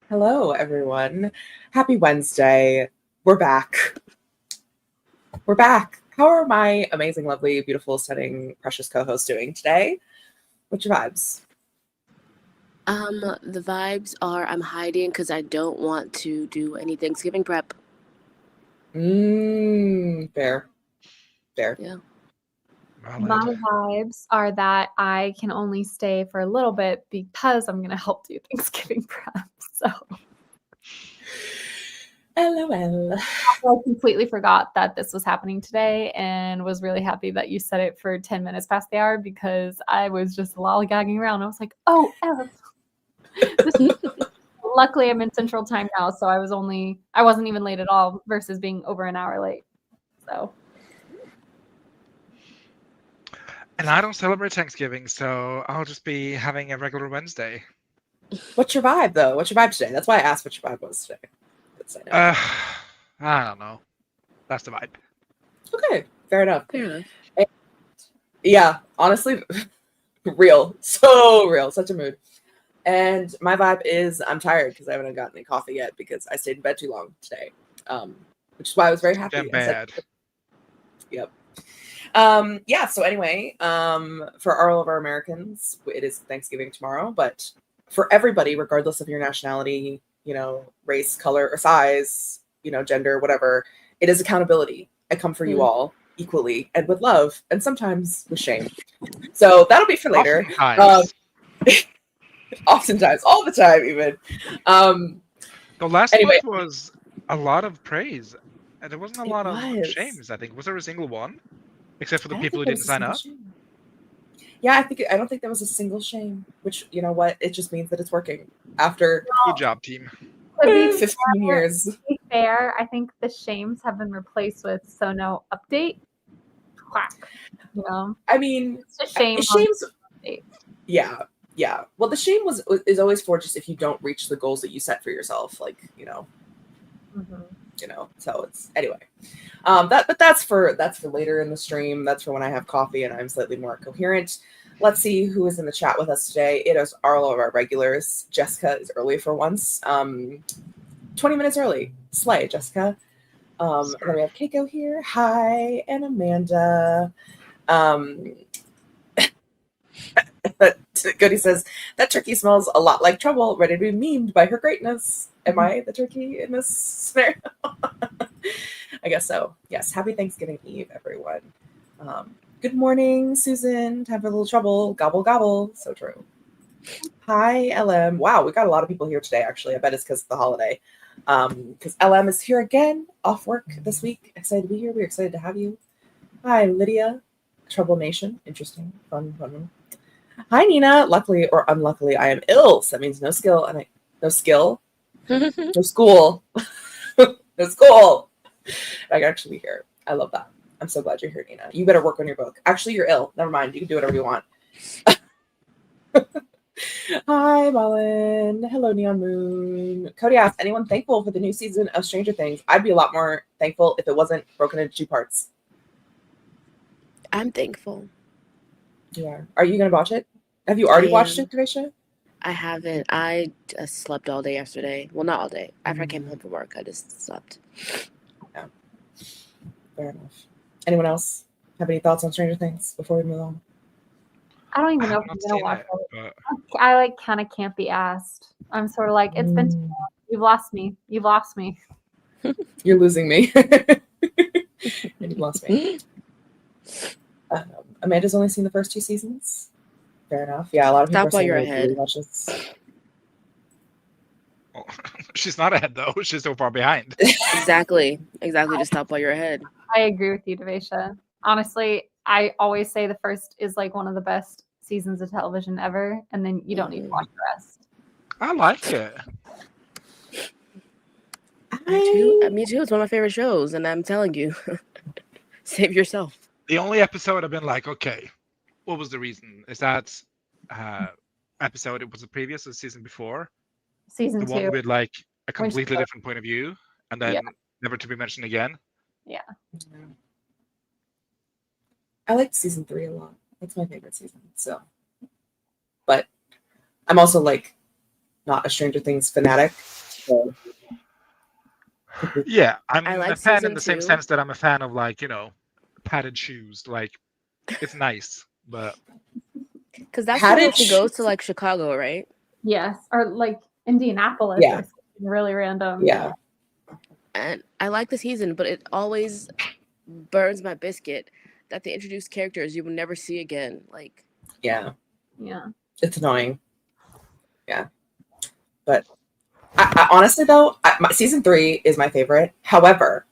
Hello, everyone. Happy Wednesday. We're back. We're back. How are my amazing, lovely, beautiful, stunning, precious co-hosts doing today? What's your vibes? The vibes are I'm hiding because I don't want to do any Thanksgiving prep. Fair. Fair. Yeah. My vibes are that I can only stay for a little bit because I'm going to help do Thanksgiving prep. So LOL. I completely forgot that this was happening today and was really happy that you said it for 10 minutes past the hour because I was just lollygagging around. I was like, oh, luckily I'm in Central Time now, so I wasn't even late at all versus being over an hour late. So. And I don't celebrate Thanksgiving, so I'll just be having a regular Wednesday. What's your vibe, though? What's your vibe today? That's why I asked what your vibe was today. I don't know. That's the vibe. Okay, fair enough. Fair enough. Yeah, honestly, real. So real. Such a mood. And my vibe is I'm tired because I haven't gotten any coffee yet because I stayed in bed too long today, which is why I was very happy. Damn bad. Yep. So anyway, for all of our Americans, it is Thanksgiving tomorrow, but for everybody, regardless of your nationality, race, color, or size, gender, whatever, it is accountability. I come for you all equally and with love and sometimes with shame. So that'll be for later. Oftentimes, all the time, even. The last week was a lot of praise, and there wasn't a lot of shames, I think. Was there a single one? Except for the people who didn't sign up? Yeah, I don't think there was a single shame, which, you know what? It just means that it's working after good job, team. 15 years. To be fair, I think the shames have been replaced with so no update. Quack. I mean, it's a shame. Shames. Yeah. Well, the shame is always for just if you don't reach the goals that you set for yourself, like, so it's anyway. But that's for later in the stream. That's for when I have coffee and I'm slightly more coherent. Let's see who is in the chat with us today. It is all of our regulars. Jessica is early for once. 20 minutes early. Slay, Jessica. And then we have Keiko here. Hi, and Amanda. Goody says, that turkey smells a lot like trouble, ready to be memed by her greatness. Am I the turkey in this scenario? I guess so. Yes. Happy Thanksgiving Eve, everyone. Good morning, Susan. Time for a little trouble. Gobble, gobble. So true. Hi, LM. Wow, we got a lot of people here today, actually. I bet it's because of the holiday. Because LM is here again, off work this week. Excited to be here. We're excited to have you. Hi, Lydia. Trouble Nation. Interesting. Fun. Hi, Nina. Luckily or unluckily, I am ill. So that means no skill. No skill. No school. No school. I can actually be here. I love that. I'm so glad you're here, Nina. You better work on your book. Actually, you're ill. Never mind. You can do whatever you want. Hi, Mullen. Hello, Neon Moon. Cody asked, anyone thankful for the new season of Stranger Things? I'd be a lot more thankful if it wasn't broken into 2 parts. I'm thankful. You are. Are you going to watch it? Have you already watched it, Devisha? I haven't. I just slept all day yesterday. Well, not all day. After I came home from work, I just slept. Yeah. Fair enough. Anyone else have any thoughts on Stranger Things before we move on? I don't even know if I'm going to watch it. I kind of can't be asked. I'm sort of like, it's been too long. You've lost me. You're losing me. And you've lost me. Amanda's only seen the first 2 seasons. Fair enough. Yeah, a lot of people are saying you're ahead. Oh, she's not ahead, though. She's so far behind. Exactly. Just stop while you're ahead. I agree with you, Devisha. Honestly, I always say the first is like one of the best seasons of television ever, and then you don't need to watch the rest. I like it. Me too. It's one of my favorite shows, and I'm telling you, save yourself. The only episode I've been like, okay, what was the reason? Is that episode? It was the previous, the season before. Season 2. The one with like a completely different point of view, and then never to be mentioned again. Yeah. I liked season 3 a lot. That's my favorite season. But I'm also like not a Stranger Things fanatic. So. Yeah, I'm I like a fan season in the same 2. sense that I'm a fan of, like, padded shoes. Like, it's nice, but Because that's Padded where she goes shoes. to, like, Chicago, right? Yes, or like Indianapolis Yeah. or something really random. Yeah. And I like the season, but it always burns my biscuit that they introduce characters you will never see again. Like, Yeah. Yeah. It's annoying. Yeah. But I honestly, though, season 3 is my favorite. However,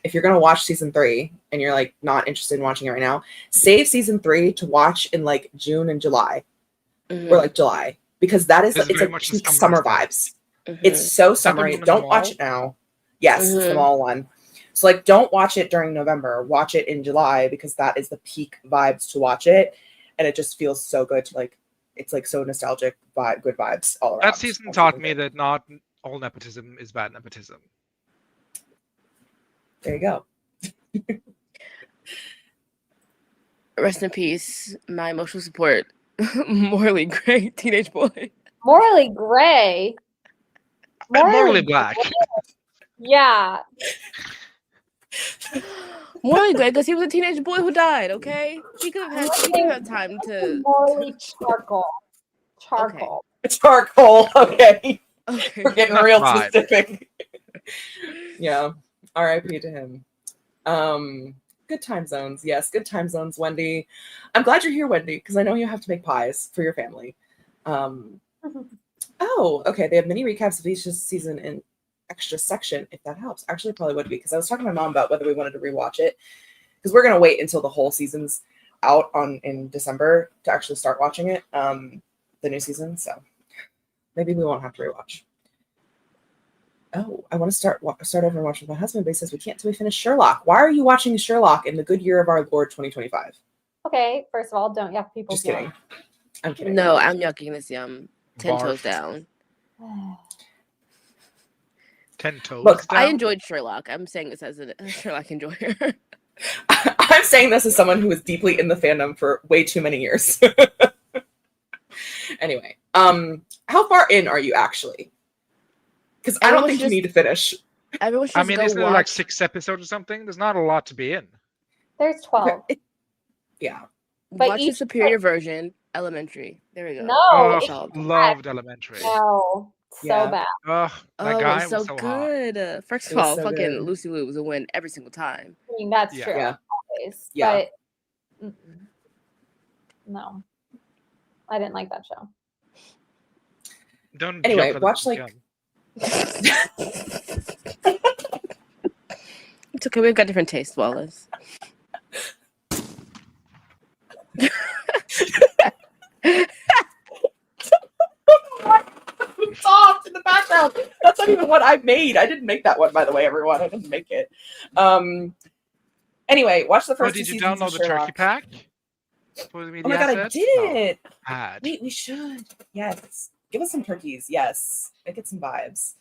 if you're going to watch season 3 and you're like not interested in watching it right now, save season 3 to watch in like June and July or like July, because that is, it's like peak summer vibes. It's so summery. Don't watch it now. Yes, it's the mall one. So like, don't watch it during November. Watch it in July, because that is the peak vibes to watch it, and it just feels so good to like. It's like so nostalgic, good vibes all around. That season taught me that not all nepotism is bad nepotism. There you go. Rest in peace, my emotional support, Morley Gray, teenage boy. Morley Gray. Morley Black. Yeah. Morley Gray, because he was a teenage boy who died. Okay, he could have time to. Morley Charcoal. Charcoal. Okay. Charcoal. Okay. Okay. We're getting real specific. Yeah. R.I.P. to him. Good time zones. Yes, good time zones, Wendy. I'm glad you're here, Wendy, because I know you have to make pies for your family. Oh, okay. They have mini recaps of each season in extra section, if that helps. Actually, probably would be, because I was talking to my mom about whether we wanted to rewatch it, because we're gonna wait until the whole season's out in December to actually start watching it, the new season. So maybe we won't have to rewatch. Oh, I want to start over and watch with my husband, but he says we can't till we finish Sherlock. Why are you watching Sherlock in the good year of our Lord 2025? Okay, first of all, don't yuck people's Just kidding. yum. I'm kidding. No, I'm yucking this yum. 10 Barf. toes down. 10 toes Look, down? I enjoyed Sherlock. I'm saying this as a Sherlock enjoyer. I'm saying this as someone who was deeply in the fandom for way too many years. Anyway, how far in are you actually? Because I don't think you need to finish. Everyone should isn't there like 6 episodes or something? There's not a lot to be in. There's 12. Okay. Yeah. But watch the superior version, Elementary. There we go. No, loved Elementary. No, so bad. That guy it was so good. Hot. First of all, fucking good. Lucy Liu was a win every single time. I mean, that's true. Yeah. Always. Yeah. But no, I didn't like that show. Don't anyway, watch like. It's okay. We've got different tastes, Wallace. Soft in the background. That's not even what I made. I didn't make that one, by the way, everyone. I didn't make it. Anyway, watch the first. Did you download the turkey pack? Oh my god, I did. Wait, we should. Yes. Give us some turkeys. Yes. I get some vibes.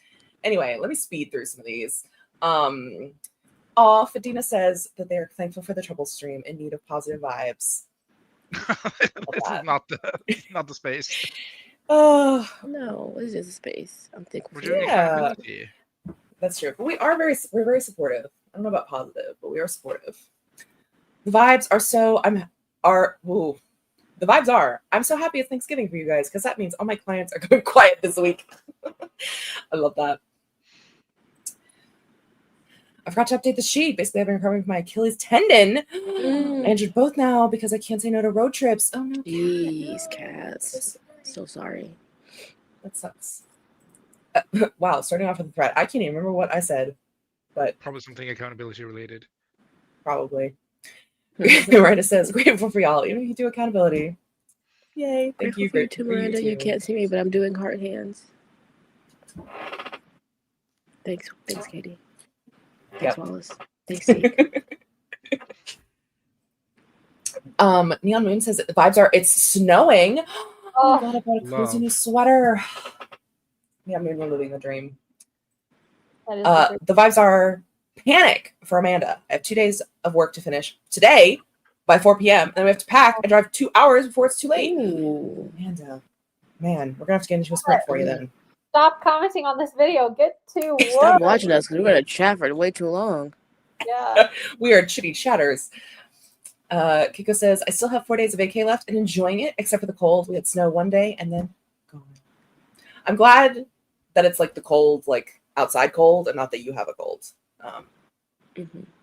Anyway, let me speed through some of these. Fadina says that they're thankful for the trouble stream in need of positive vibes. This is not the space. Oh no, this is a space. I'm thankful. Yeah, that's true. But we're very supportive. I don't know about positive, but we are supportive. The vibes are so the vibes are. I'm so happy it's Thanksgiving for you guys, because that means all my clients are going quiet this week. I love that. I forgot to update the sheet. Basically, I've been recovering from my Achilles tendon. I injured both now because I can't say no to road trips. Oh no, jeez, cats. So sorry. That sucks. Wow, starting off with a threat. I can't even remember what I said, but probably something accountability related. Probably. Miranda says, grateful for y'all. You do accountability. Yay. Thank you. For you too, Miranda. You can't see me, but I'm doing heart hands. Thanks, Katie. Thanks, Wallace. Thanks, Steve. Neon Moon says the vibes are it's snowing. Oh my god, I bought a cozy new sweater. Neon Moon, we're living the dream. The vibes are panic for Amanda. I have 2 days of work to finish today by 4 p.m. and then we have to pack and drive 2 hours before it's too late. Ooh. Amanda, man, we're gonna have to get into a sprint for you then. stop commenting on this video. Get to work. Stop watching us because we're gonna chat for way too long. Yeah. We are chitty chatters. Kiko says, I still have 4 days of AK left and enjoying it, except for the cold. We had snow one day and then gone. I'm glad that it's like the cold, like outside cold, and not that you have a cold. Or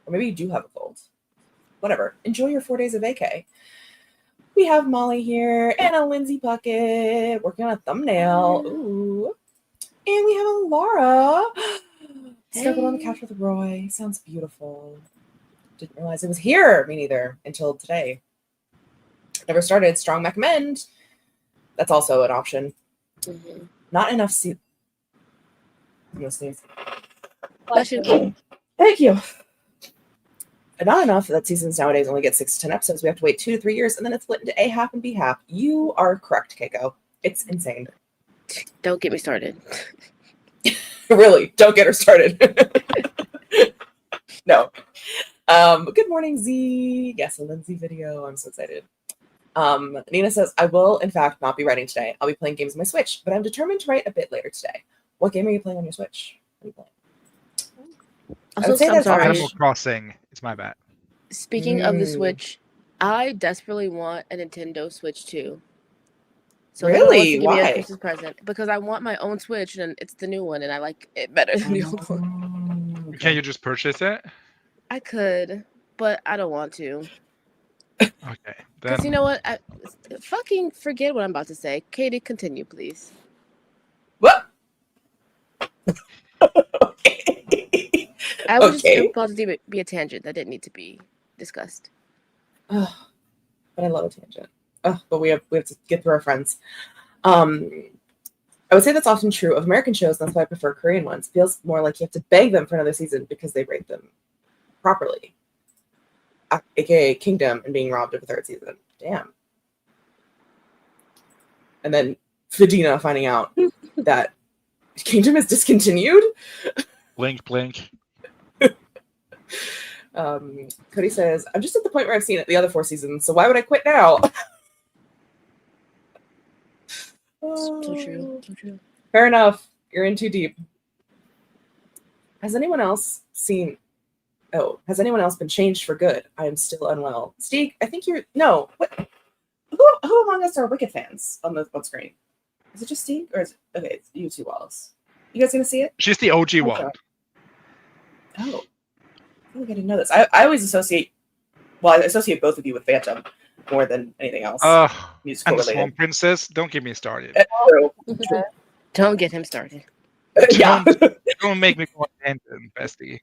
maybe you do have a cold. Whatever. Enjoy your 4 days of AK. We have Molly here and a Lindsay bucket working on a thumbnail. Ooh. And we have a Laura. Snuggled on the couch with Roy. Sounds beautiful. Didn't realize it was here. Me neither. Until today. Never started. Strong recommend. That's also an option. Not enough. I'm gonna sneeze. Bless you. Thank you. Not enough that seasons nowadays only get 6 to 10 episodes. We have to wait 2 to 3 years, and then it's split into A half and B half. You are correct, Keiko. It's insane. Don't get me started. Really, don't get her started. No. Good morning, Z. Yes, a Lindsay video. I'm so excited. Nina says, I will, in fact, not be writing today. I'll be playing games on my Switch, but I'm determined to write a bit later today. What game are you playing on your Switch? What are you playing? Also, I'm sorry. Animal Crossing. It's my bad. Speaking of the Switch, I desperately want a Nintendo Switch 2. So really? Give me Why? a Christmas present because I want my own Switch and it's the new one and I like it better than the old one. Can't you just purchase it? I could, but I don't want to. Okay. Because you know what? I fucking forget what I'm about to say. Katie, continue, please. What? I was just about to be a tangent that didn't need to be discussed. But I love a tangent. But we have to get through our friends. I would say that's often true of American shows. That's why I prefer Korean ones. It feels more like you have to beg them for another season because they rate them properly. AKA Kingdom and being robbed of a 3rd season. Damn. And then Fedina finding out that Kingdom is discontinued. Blink, blink. Cody says, I'm just at the point where I've seen it the other 4 seasons, so why would I quit now? So true. So true. Fair enough. You're in too deep. Has anyone else seen... has anyone else been changed for good? I am still unwell. Steve, I think you're... No. What? Who among us are Wicked fans on the screen? Is it just Steve? Or is it... Okay, it's you two, Wallace. You guys gonna see it? She's the OG one. Oh. I feel like I didn't know this. I always associate... Well, I associate both of you with Phantom more than anything else. Musical and the related. Swan Princess? Don't get me started. True. Don't get him started. Yeah. Don't make me go on tangent, bestie.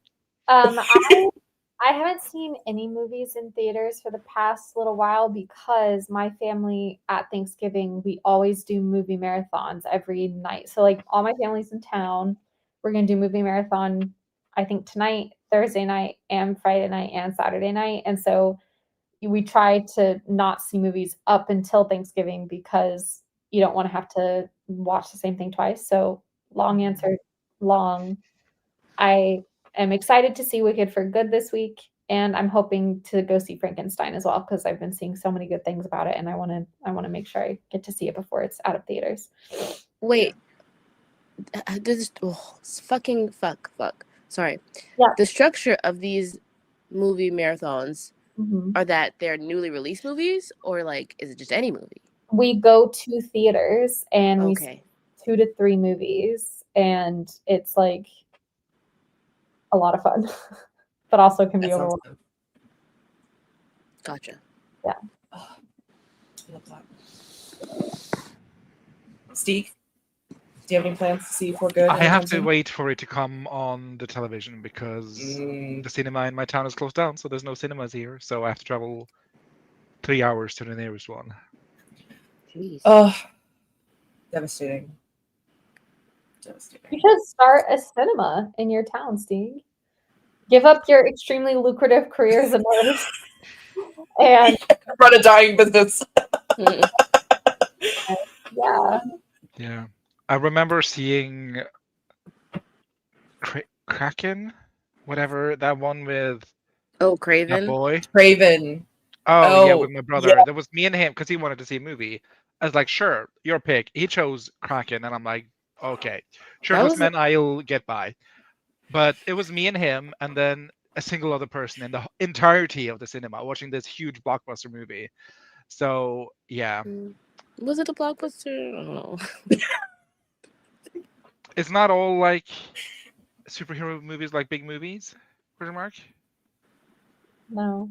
I haven't seen any movies in theaters for the past little while because my family at Thanksgiving, we always do movie marathons every night. So like all my family's in town. We're going to do movie marathon, I think tonight, Thursday night, and Friday night, and Saturday night. And so we try to not see movies up until Thanksgiving because you don't want to have to watch the same thing twice. So long answer, long. I am excited to see Wicked for good this week, and I'm hoping to go see Frankenstein as well because I've been seeing so many good things about it, and I want to make sure I get to see it before it's out of theaters. Wait, fuck. Sorry. Yeah. The structure of these movie marathons are that they're newly released movies, or like is it just any movie? We go to theaters and we see 2 to 3 movies, and it's like a lot of fun, but also can be overwhelming. Gotcha. Yeah. Oh, I love that. Steve, do you have any plans to see For Good? I have to wait for it to come on the television because the cinema in my town is closed down, so there's no cinemas here. So I have to travel 3 hours to the nearest one. Jeez. Oh, devastating. You should start a cinema in your town, Steve. Give up your extremely lucrative career as a nurse and run a dying business. Yeah. I remember seeing Kraken, whatever, that one with Craven. that boy. Craven. Oh, yeah, with my brother. Yeah. There was me and him because he wanted to see a movie. I was like, sure, your pick. He chose Kraken, and I'm like, Okay. Shirtless was men, I'll get by. But it was me and him, and then a single other person in the entirety of the cinema watching this huge blockbuster movie. So, yeah. Was it a blockbuster? I don't know. It's not all like superhero movies like big movies? Question mark? No.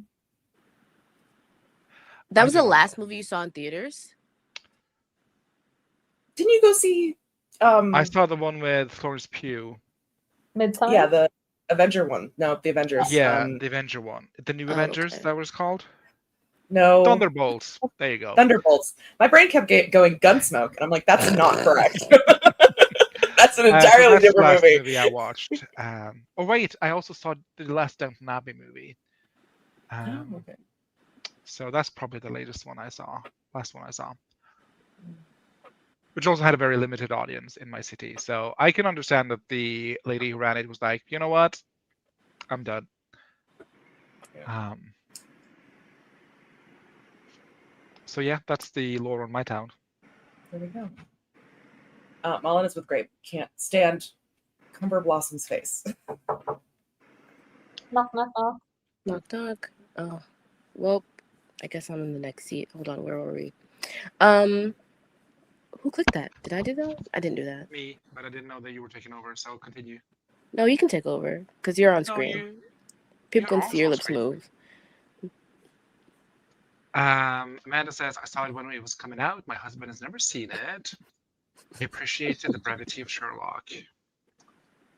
That was the last movie you saw in theaters? Didn't you go see I saw the one with Florence Pugh. Midsummer? Yeah, the Avenger one. No, the Avengers. Yeah, the Avenger one. The new Avengers, okay. that was called? No. Thunderbolts. There you go. Thunderbolts. My brain kept going Gunsmoke, and I'm like, that's not correct. That's an entirely so that's different the last movie. movie I watched. Oh wait, I also saw the last Downton Abbey movie. Okay. So that's probably the latest one I saw. Last one I saw. Which also had a very limited audience in my city. So I can understand that the lady who ran it was like, you know what? I'm done. Yeah. So yeah, that's the lore on my town. There we go. Mullen is with grape. Can't stand Cumber Blossom's face. Knock, knock, knock. Knock, knock. Oh, well, I guess I'm in the next seat. Hold on, where were we? Who clicked that? Did I do that? I didn't do that. Me, but I didn't know that you were taking over, so continue. No, you can take over because you're on screen. People can see your lips move. Amanda says, I saw it when it was coming out. My husband has never seen it. He appreciated the brevity of Sherlock.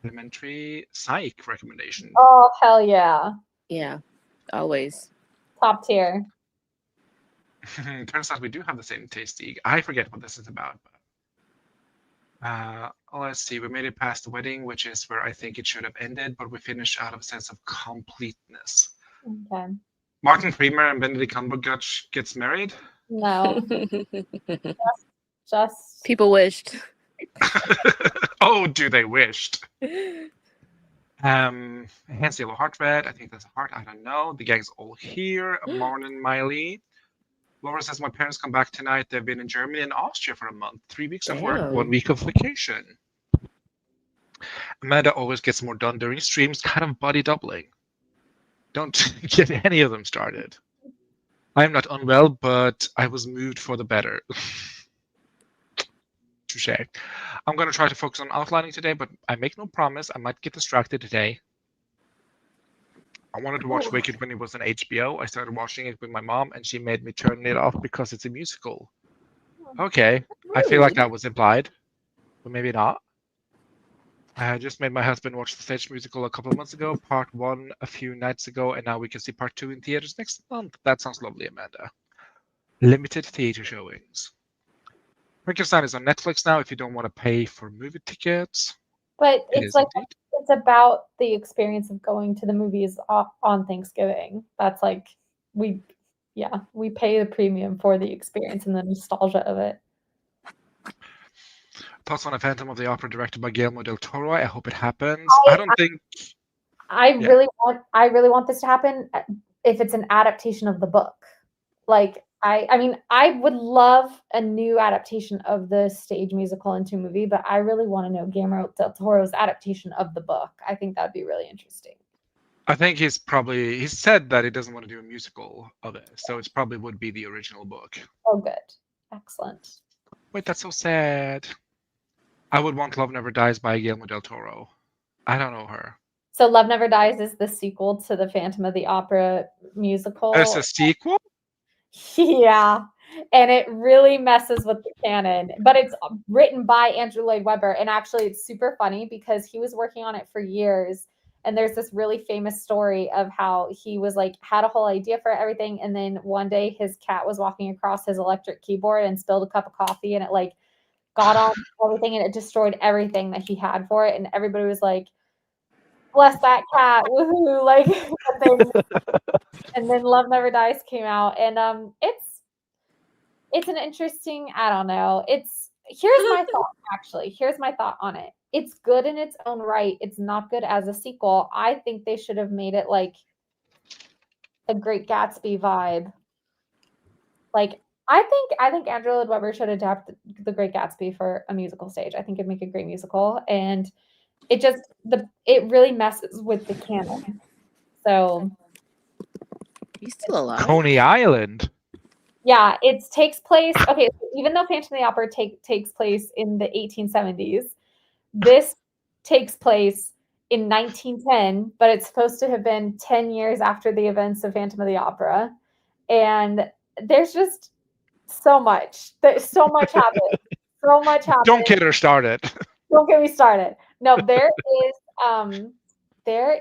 Elementary psych recommendation. Oh, hell yeah. Yeah, always. Top tier. Turns out we do have the same taste. I forget what this is about. Let's see. We made it past the wedding, which is where I think it should have ended, but we finished out of a sense of completeness. Okay. Martin Freeman and Benedict Cumberbatch gets married? No. just people wished. Oh, do they wished? Hence Yellow Heart Red. I think that's a heart. I don't know. The gang's all here. Morning, Miley. Laura says, my parents come back tonight. They've been in Germany and Austria for a month. 3 weeks of work, 1 week of vacation. Amanda always gets more done during streams, kind of body doubling. Don't get any of them started. I am not unwell, but I was moved for the better. Touche. I'm going to try to focus on outlining today, but I make no promise. I might get distracted today. I wanted to watch Wicked when it was on HBO. I started watching it with my mom, and she made me turn it off because it's a musical. Okay, I feel like that was implied, but maybe not. I just made my husband watch the stage musical a couple of months ago, part 1 a few nights ago, and now we can see part 2 in theaters next month. That sounds lovely, Amanda. Limited theater showings. Frankenstein is on Netflix now if you don't want to pay for movie tickets. But it's like indeed. It's about the experience of going to the movies on Thanksgiving. That's like we pay the premium for the experience and the nostalgia of it. Thoughts on a Phantom of the Opera directed by Guillermo del Toro? I hope it happens. I really want this to happen if it's an adaptation of the book. Like I mean, I would love a new adaptation of the stage musical into a movie, but I really want to know Guillermo del Toro's adaptation of the book. I think that'd be really interesting. I think he said that he doesn't want to do a musical of it, so it probably would be the original book. Oh, good. Excellent. Wait, that's so sad. I would want Love Never Dies by Guillermo del Toro. I don't know her. So Love Never Dies is the sequel to the Phantom of the Opera musical. There's a sequel? Yeah. And it really messes with the canon. But it's written by Andrew Lloyd Webber. And actually, it's super funny because he was working on it for years. And there's this really famous story of how he was like, had a whole idea for everything. And then one day his cat was walking across his electric keyboard and spilled a cup of coffee. And it like got on everything and it destroyed everything that he had for it. And everybody was like, bless that cat, woohoo! Like, and then Love Never Dies came out, and it's an interesting. I don't know. Here's my thought. Actually, here's my thought on it. It's good in its own right. It's not good as a sequel. I think they should have made it like a Great Gatsby vibe. Like I think Andrew Lloyd Webber should adapt The Great Gatsby for a musical stage. I think it'd make a great musical, and it really messes with the canon. So He's still alive. Coney Island. yeah, it takes place. Okay, so even though Phantom of the Opera takes place in the 1870s, this takes place in 1910, but it's supposed to have been 10 years after the events of Phantom of the Opera, and there's just so much. There's so much happened. So much happened. Don't get her started. Don't get me started. No, there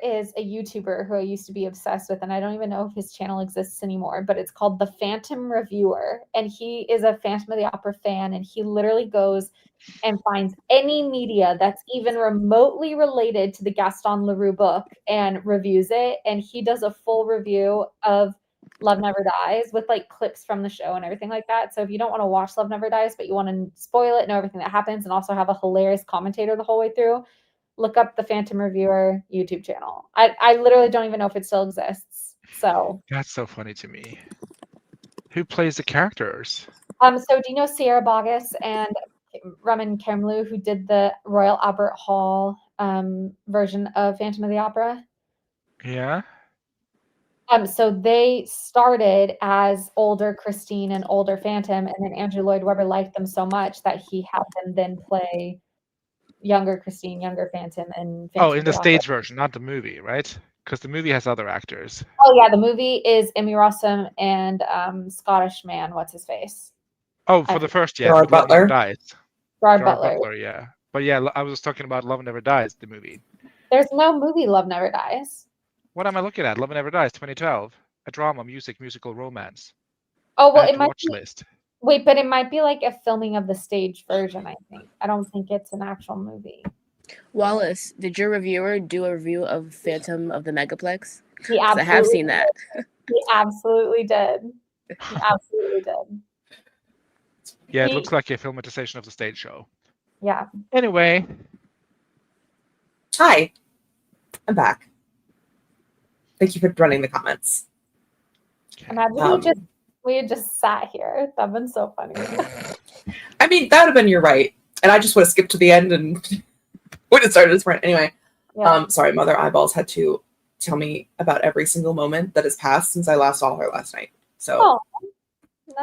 is a YouTuber who I used to be obsessed with, and I don't even know if his channel exists anymore, but it's called The Phantom Reviewer, and he is a Phantom of the Opera fan, and he literally goes and finds any media that's even remotely related to the Gaston Leroux book and reviews it, and he does a full review of Love Never Dies with like clips from the show and everything like that. So if you don't want to watch Love Never Dies, but you want to spoil it, know everything that happens, and also have a hilarious commentator the whole way through, look up the Phantom Reviewer YouTube channel. I literally don't even know if it still exists. So That's so funny to me. Who plays the characters? so do you know Sierra Boggess and Raman Kamlu, who did the Royal Albert Hall version of Phantom of the Opera? Yeah. So they started as older Christine and older Phantom, and then Andrew Lloyd Webber liked them so much that he had them then play younger Christine, younger Phantom, and Phantom Oh, in of the the stage Opera. version, not the movie, right? Because the movie has other actors. Oh yeah, the movie is Emmy Rossum and Scottish man, what's his face? Oh, for the first, yes, Gerard but Love Never Butler. Dies. Gerard Gerard Butler. Butler, yeah. But yeah, I was talking about Love Never Dies, the movie. There's no movie Love Never Dies. What am I looking at? Love Never Dies, 2012. A drama, musical, romance. Oh well, Add it to might watch be. list. Wait, but it might be like a filming of the stage version, I think. I don't think it's an actual movie. Wallace, did your reviewer do a review of Phantom of the Megaplex? He 'Cause I have seen that. He absolutely did. He absolutely did. Yeah, it looks like a filmatization of the stage show. Yeah. Anyway. Hi. I'm back. Thank you for running the comments. Imagine we had just sat here. That'd been so funny. I mean, that would have been your right. And I just would have skipped to the end and would have started as friend. Anyway, Yeah. Sorry, Mother Eyeballs had to tell me about every single moment that has passed since I last saw her last night. So Oh,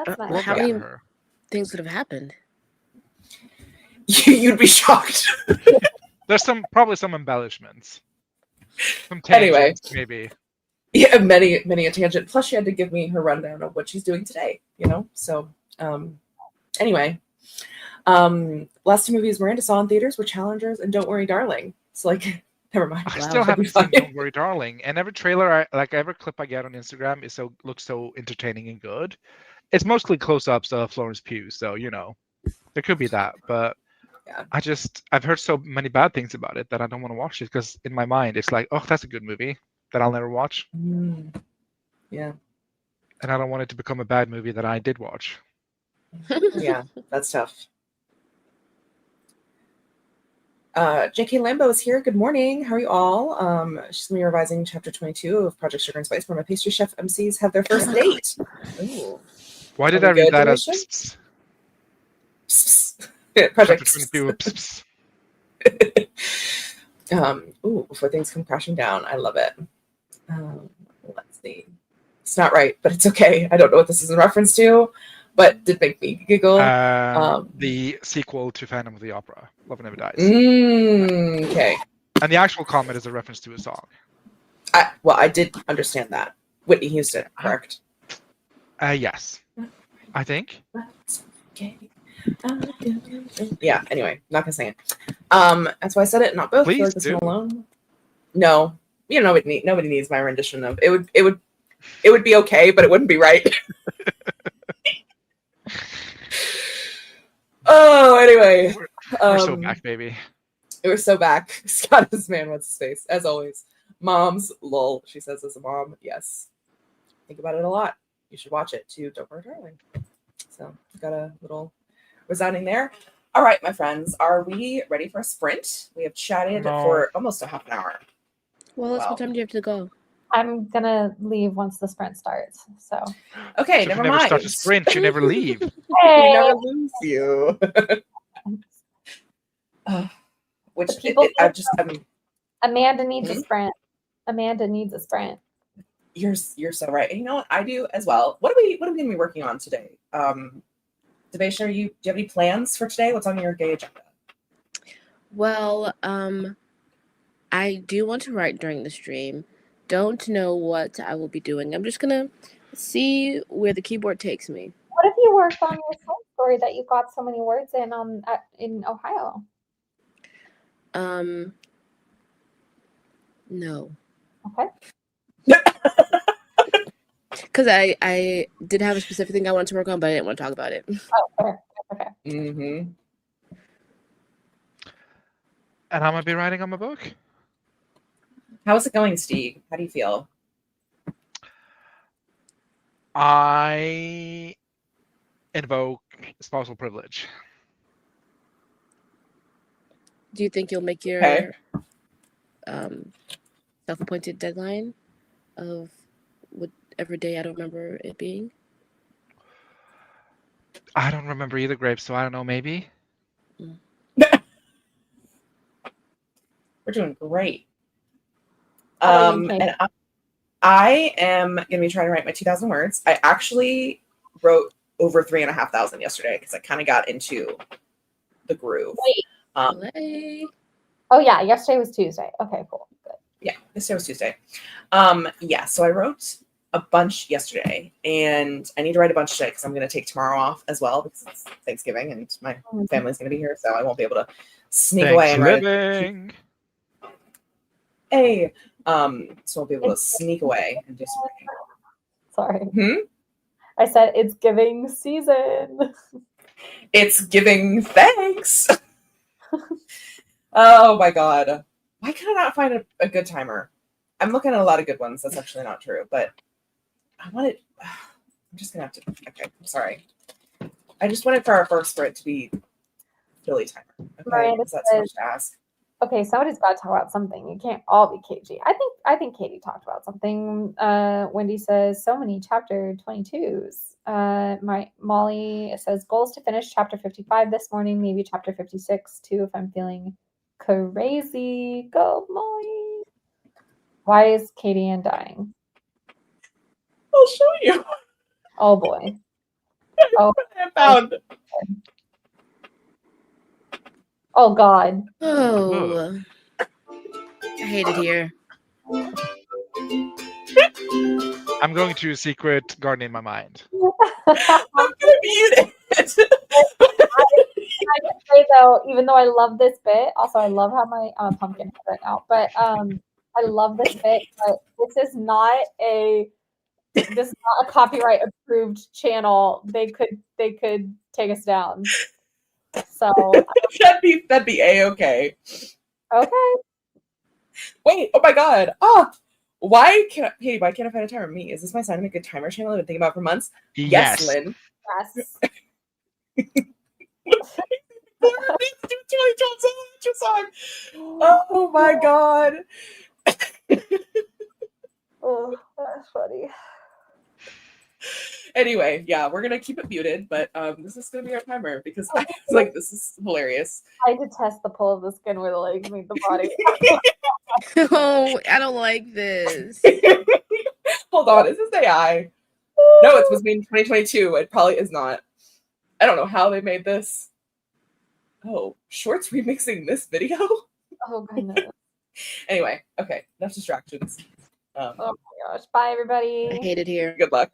that's Well, nice. how Love that many for her. things could have happened? you'd be shocked. There's probably some embellishments. Some Anyway. tangents, maybe. Yeah, many a tangent. Plus, she had to give me her rundown of what she's doing today. So anyway, last two movies Miranda saw in theaters were Challengers and Don't Worry, Darling. It's like, never mind. I Wow. still haven't That'd seen be fine. Don't Worry, Darling. And every trailer, every clip I get on Instagram looks so entertaining and good. It's mostly close-ups of Florence Pugh, so there could be that. But Yeah. I've heard so many bad things about it that I don't want to watch it because in my mind it's like, oh, that's a good movie that I'll never watch. Yeah. And I don't want it to become a bad movie that I did watch. Yeah, that's tough. JK Lambo is here. Good morning. How are you all? She's going to be revising chapter 22 of Project Sugar and Spice, where my pastry chef MCs have their first date. Ooh. Why did Are I we read good, that as Delisha? pss, Project chapter 22? Pss, Before things come crashing down. I love it. Let's see. It's not right, but it's okay. I don't know what this is in reference to, but did make me giggle. The sequel to Phantom of the Opera, Love Never Dies. Okay. And the actual comment is a reference to a song. I did understand that. Whitney Houston, correct? Yes. I think. Okay. Yeah, anyway, not gonna sing it. That's why I said it, not both. Please This do. one alone. No. Nobody needs my rendition of it. It would be okay, but it wouldn't be right. Oh, anyway. We're so back, baby. We're so back. Scott is man, what's his face? As always. Moms, lol. She says as a mom, yes. Think about it a lot. You should watch it too. Don't Worry, Darling. So got a little resounding there. All right, my friends, are we ready for a sprint? We have chatted for almost a half an hour. Wallace, Wow. what time do you have to go? I'm gonna leave once the sprint starts. So Okay, So if never you never start a mind. sprint, you never leave. We never lose you. Which The people I just Amanda needs a sprint. Amanda needs a sprint. you're so right. And you know what? I do as well. What are we going to be working on today? Debasia, do you have any plans for today? What's on your gay agenda? Well, I do want to write during the stream. Don't know what I will be doing. I'm just gonna see where the keyboard takes me. What if you worked on your song story that you got so many words in in Ohio? No. Okay. Because I did have a specific thing I wanted to work on, but I didn't want to talk about it. Oh, okay. Mm-hmm. And I'm gonna be writing on my book. How's it going, Steve? How do you feel? I invoke spousal privilege. Do you think you'll make your Okay. self-appointed deadline of whatever day I don't remember it being? I don't remember either, Grape, so I don't know, maybe. We're doing great. How about you, Kate? And I am going to be trying to write my 2,000 words. I actually wrote over 3,500 yesterday because I kind of got into the groove. Wait. Oh yeah, yesterday was Tuesday. Okay, cool. Good. Yeah, yesterday was Tuesday. Yeah, so I wrote a bunch yesterday, and I need to write a bunch today because I'm going to take tomorrow off as well because it's Thanksgiving and my family's going to be here, so I won't be able to sneak away and write. Hey, so I'll be able to sneak away and do some writing. Sorry. I said it's giving season. It's giving thanks. Oh my god. Why can I not find a good timer? I'm looking at a lot of good ones. That's actually not true, but I want it. I'm just gonna have to. Okay, I'm sorry. I just want it for our first sprint to be Philly timer. Okay, Miranda is that too much to ask? Okay, somebody's got to talk about something. It can't all be KG. I think Katie talked about something. Wendy says so many chapter 22s. My Molly says goals to finish chapter 55 this morning, maybe chapter 56 too if I'm feeling crazy. Go Molly. Why is Katie Ann dying? I'll show you. Oh boy. Oh, I found. Oh god. Oh, I hate it here. I'm going to a secret garden in my mind. I'm gonna mute it. I can say though, even though I love this bit, also I love how my pumpkin head right now, but I love this bit, but this is not a copyright approved channel. They could take us down. So that'd be a-okay. Okay. Wait, oh my god. Oh, why can't I find a timer? Me, is this my sign of a good timer channel I've been thinking about for months? Yes, Lynn. Yes. Oh my god. Oh, that's funny. Anyway, yeah, we're gonna keep it muted, but this is gonna be our timer because I was like, this is hilarious. I detest the pull of the skin where the legs meet the body. Oh, I don't like this. Hold on, is this AI? No, it's supposed to be in 2022. It probably is not. I don't know how they made this. Oh, Shorts remixing this video? Oh goodness. Anyway, okay, enough distractions. Oh my gosh. Bye everybody. I hate it here. Good luck.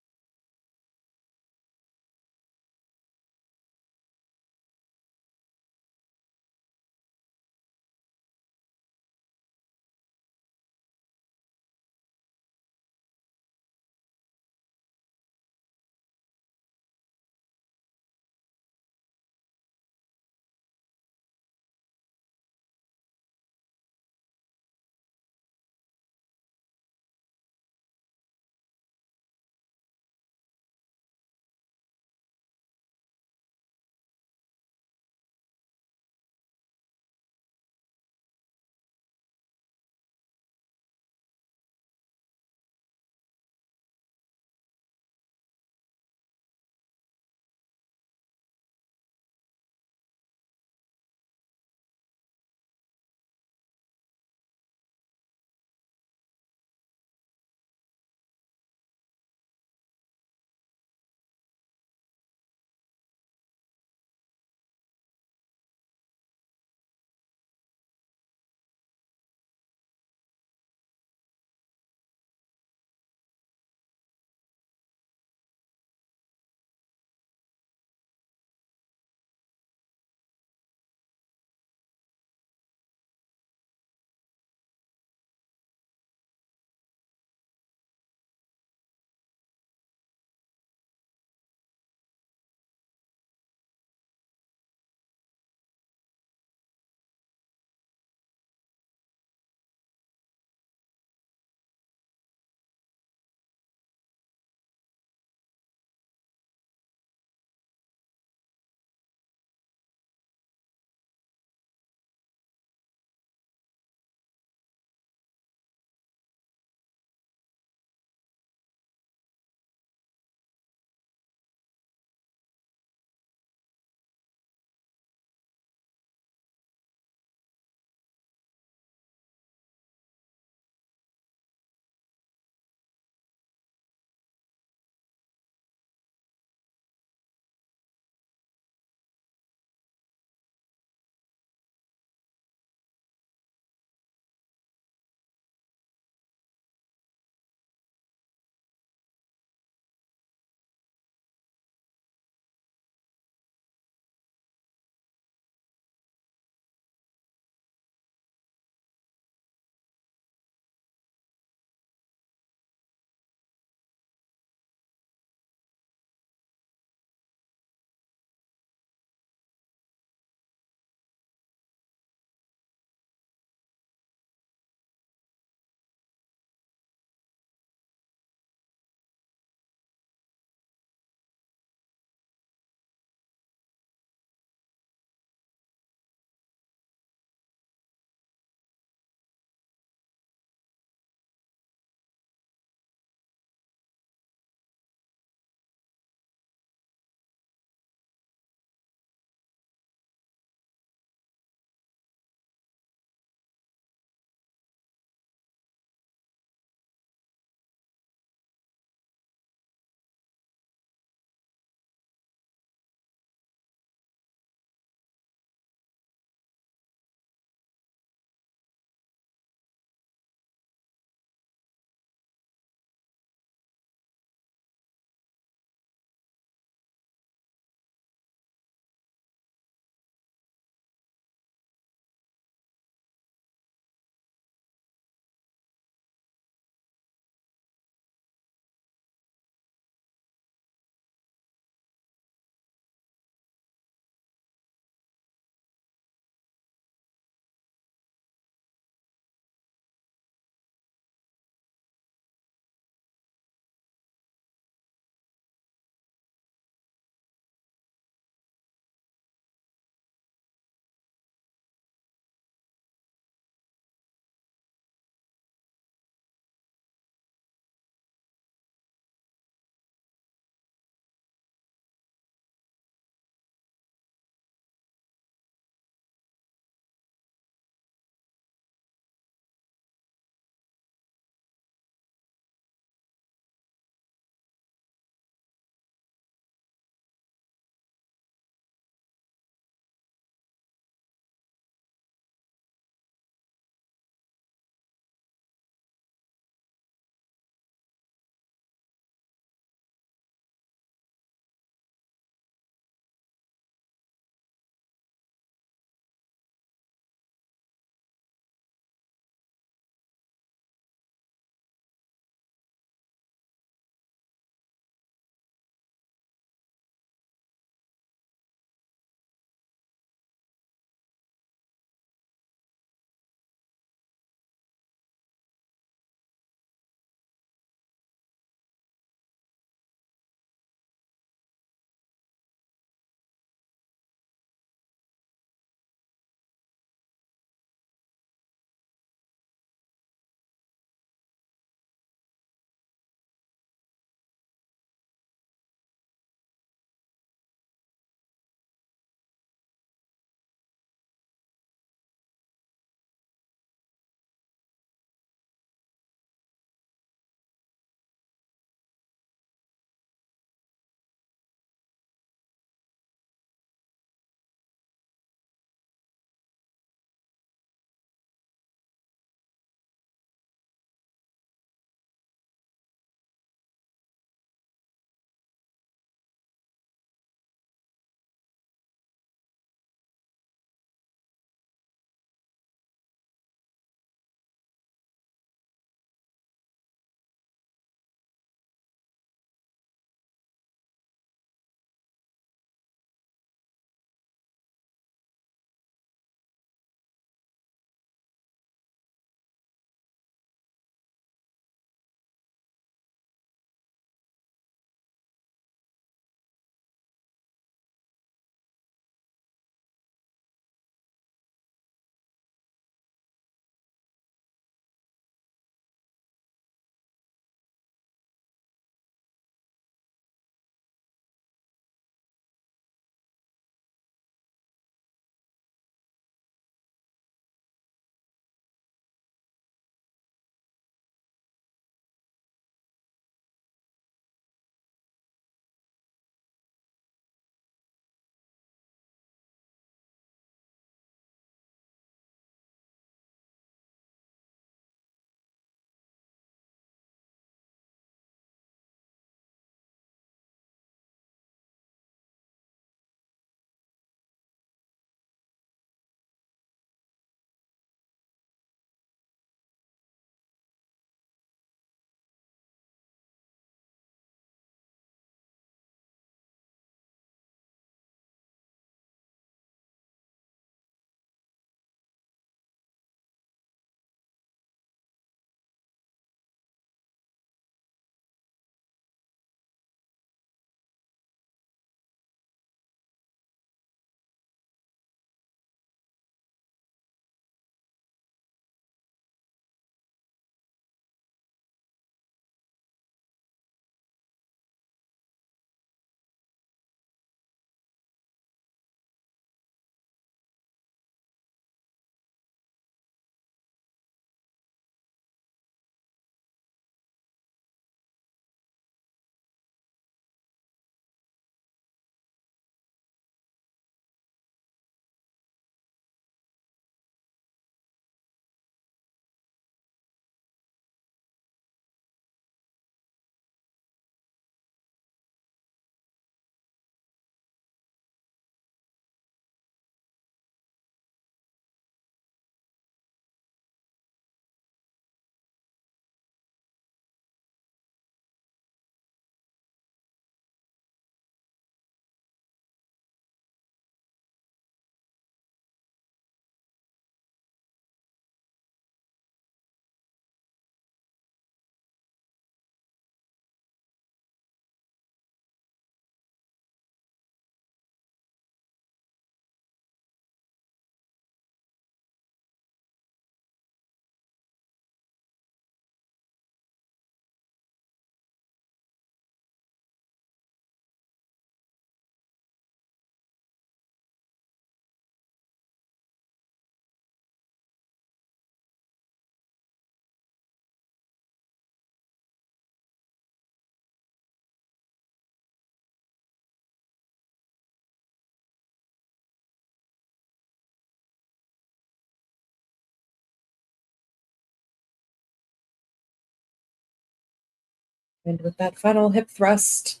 And with that final hip thrust,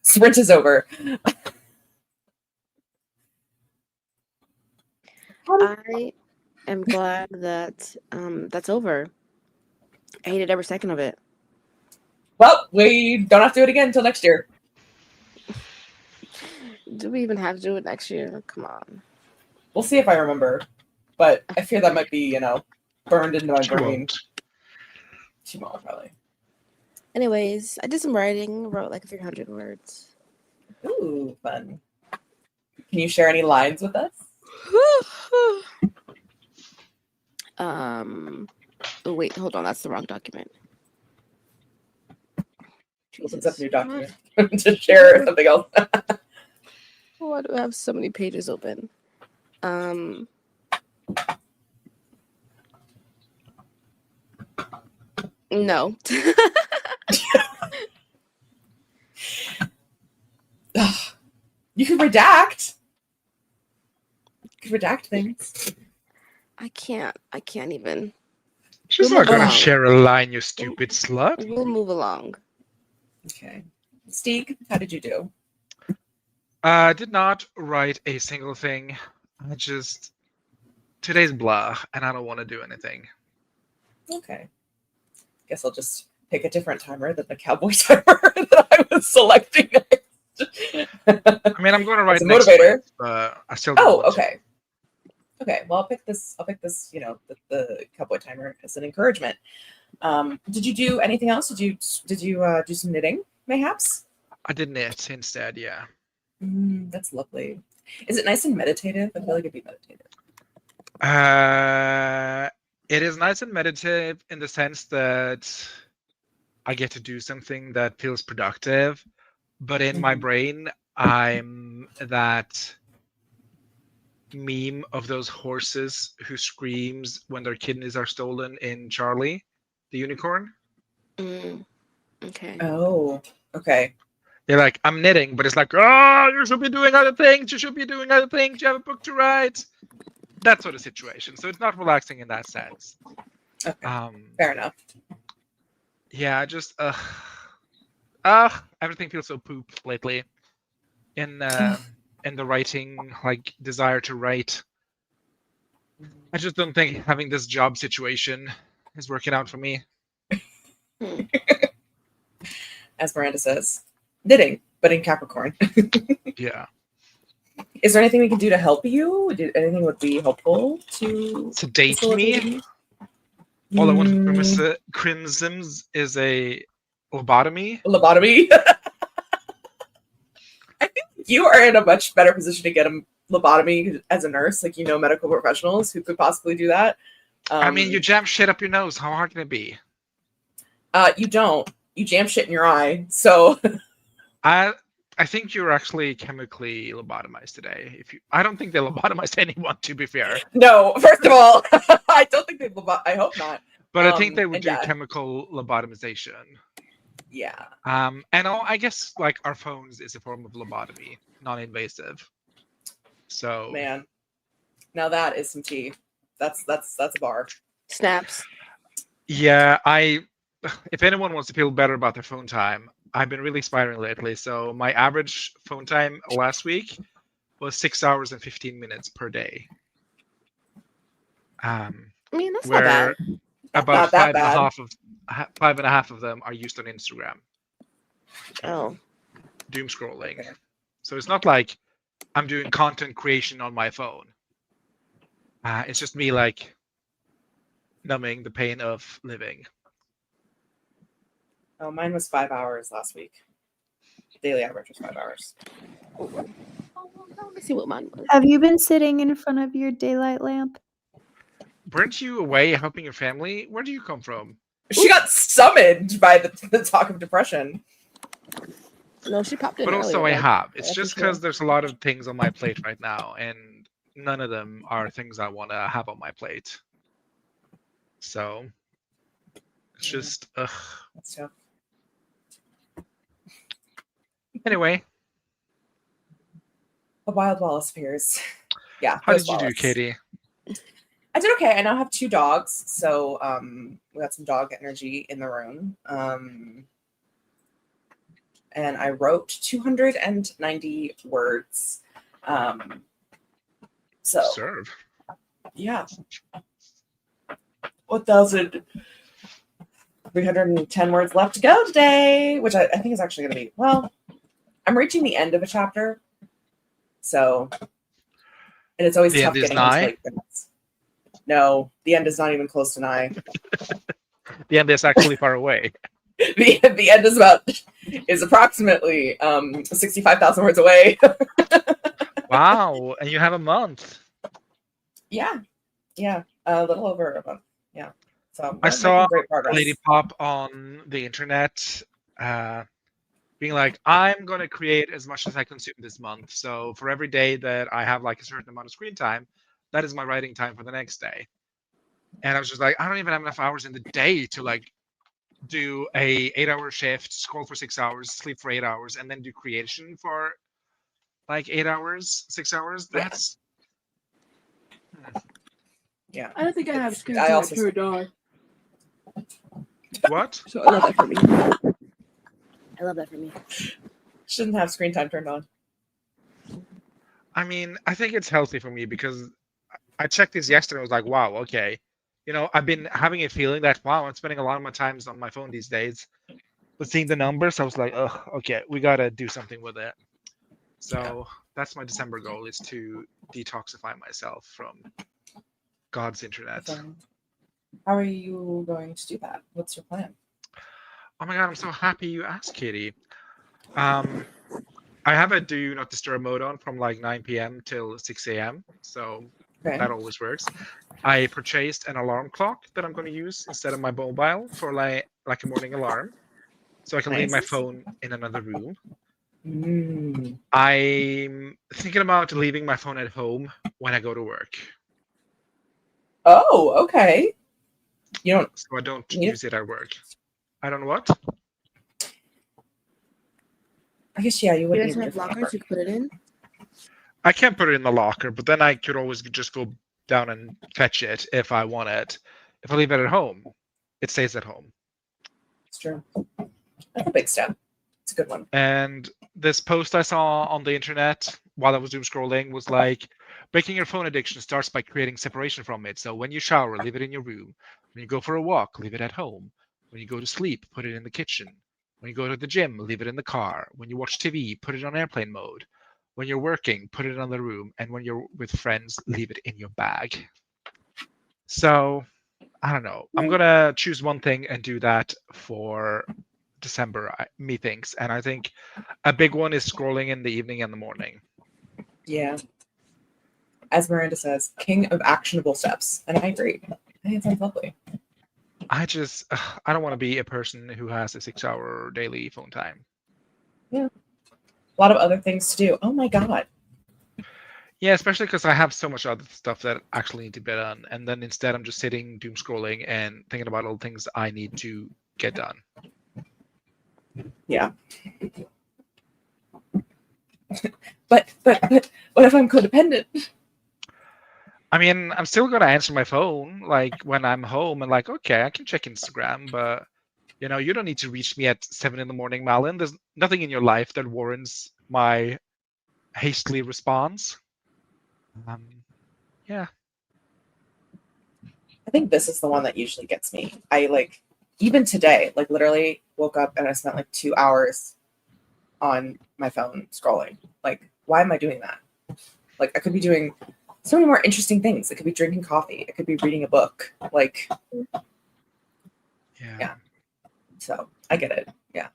sprint is over. I am glad that that's over. I hated every second of it. Well, we don't have to do it again until next year. Do we even have to do it next year? Come on. We'll see if I remember. But I fear that might be, burned into my She brain. won't. She won't, probably. Anyways, I did some writing, wrote like 300 words. Ooh, fun. Can you share any lines with us? Oh, wait, hold on, that's the wrong document. Opens up a new document to share something else. Why do I have so many pages open? No. You can redact. You can redact things. I can't even. She's We'll not move gonna along. share a line, you stupid slut. We'll move along. Okay. Steeg, how did you do? I did not write a single thing. Today's blah, and I don't want to do anything. Okay. Guess I'll just pick a different timer than the cowboy timer that I was selecting. I mean, I'm going to write As a next motivator. week, but I still don't want to. Okay. Okay. Well, I'll pick this. The cowboy timer as an encouragement. Did you do anything else? Did you do some knitting, mayhaps? I did knit instead, yeah. That's lovely. Is it nice and meditative? I feel like it'd be meditative. It is nice and meditative in the sense that I get to do something that feels productive, but in my brain, I'm that meme of those horses who screams when their kidneys are stolen in Charlie, the unicorn. Okay. Oh, okay. They're like, I'm knitting, but it's like, oh, you should be doing other things. You should be doing other things. You have a book to write. That sort of situation. So it's not relaxing in that sense. Okay. Fair enough. Yeah, everything feels so poop lately. In the writing, like desire to write. I just don't think having this job situation is working out for me. As Miranda says, knitting, but in Capricorn. Yeah. Is there anything we can do to help you? Anything would be helpful to sedate me? All I want from Mr. Crimson's is a lobotomy. Lobotomy? I think you are in a much better position to get a lobotomy as a nurse. Like, medical professionals who could possibly do that. I mean, you jam shit up your nose. How hard can it be? You don't. You jam shit in your eye. So I think you're actually chemically lobotomized today. I don't think they lobotomized anyone, to be fair. No, first of all, I don't think they I hope not. But I think they would do chemical lobotomization. Yeah. And I guess like our phones is a form of lobotomy, non-invasive. So man, now that is some tea. That's a bar. Snaps. Yeah, if anyone wants to feel better about their phone time, I've been really spiraling lately. So my average phone time last week was 6 hours and 15 minutes per day. I mean, that's not bad. About five and a half of them are used on Instagram. Oh. Doom scrolling. Okay. So it's not like I'm doing content creation on my phone. It's just me like numbing the pain of living. Oh, mine was 5 hours last week. Daily average was 5 hours. Let me see what mine was. Have you been sitting in front of your daylight lamp? Weren't you away helping your family? Where do you come from? She got summoned by the talk of depression. No, she popped in. But also earlier, I have. It's just because there's a lot of things on my plate right now, and none of them are things I want to have on my plate. So it's just That's tough. Anyway. A wild Wallace appears. Yeah. How did you do, Katie? I did okay. I now have 2 dogs, so we got some dog energy in the room. And I wrote 290 words. So Serve. yeah, 1,310 words left to go today, which I think is actually going to be, well, I'm reaching the end of a chapter. So, and it's always The tough end is getting into nigh? like no, the end is not even close to nigh. The end is actually far away. The end is approximately 65,000 words away. Wow, and you have a month. Yeah, a little over a month. Yeah, so I we're saw making great progress. Lady Pop on the internet being like, I'm going to create as much as I consume this month. So for every day that I have like a certain amount of screen time, that is my writing time for the next day. And I was just like, I don't even have enough hours in the day to like do a 8-hour shift, scroll for 6 hours, sleep for 8 hours, and then do creation for like 8 hours, 6 hours. Yeah. That's Yeah, I don't think I have screen I time also- turned on. what? So I love that for me. I love that for me. shouldn't have screen time turned on. I mean, I think it's healthy for me because I checked this yesterday. I was like, wow, okay. You know, I've been having a feeling that, wow, I'm spending a lot of my time on my phone these days. But seeing the numbers, I was like, oh, okay, we got to do something with it. So that's my December goal, is to detoxify myself from God's internet. How are you going to do that? What's your plan? Oh my God, I'm so happy you asked, Katie. I have a do not disturb mode on from like 9 p.m. till 6 a.m. So Okay. that always works. I purchased an alarm clock that I'm going to use instead of my mobile for like a morning alarm, so I can leave my Nice. phone in another room. Mm. I'm thinking about leaving my phone at home when I go to work, Oh, okay. You don't. so I don't Yeah. use it at work. I don't know what. I guess yeah, you You wouldn't guys need have your phone at lockers work. you can put it in? I can't put it in the locker, but then I could always just go down and fetch it if I want it. If I leave it at home, it stays at home. It's true. That's a big step. It's a good one. And this post I saw on the internet while I was doom scrolling was like, breaking your phone addiction starts by creating separation from it. So when you shower, leave it in your room. When you go for a walk, leave it at home. When you go to sleep, put it in the kitchen. When you go to the gym, leave it in the car. When you watch TV, put it on airplane mode. When you're working, put it in the room. And when you're with friends, leave it in your bag. So I don't know. I'm going to choose one thing and do that for December, methinks. And I think a big one is scrolling in the evening and the morning. Yeah. As Miranda says, king of actionable steps. And I agree. I think it sounds lovely. I don't want to be a person who has a 6-hour daily phone time. Yeah. A lot of other things to do. Oh my God. Yeah, especially because I have so much other stuff that actually need to be done. And then instead I'm just sitting doom scrolling and thinking about all the things I need to get done. Yeah. But what if I'm codependent? I mean, I'm still going to answer my phone like when I'm home and like, okay, I can check Instagram, but you know, you don't need to reach me at 7 a.m, Malin. There's nothing in your life that warrants my hastily response. Yeah. I think this is the one that usually gets me. I like, even today, like literally woke up and I spent like 2 hours on my phone scrolling. Like, why am I doing that? Like, I could be doing so many more interesting things. I could be drinking coffee. I could be reading a book. Like, Yeah. Yeah. So I get it. Yeah.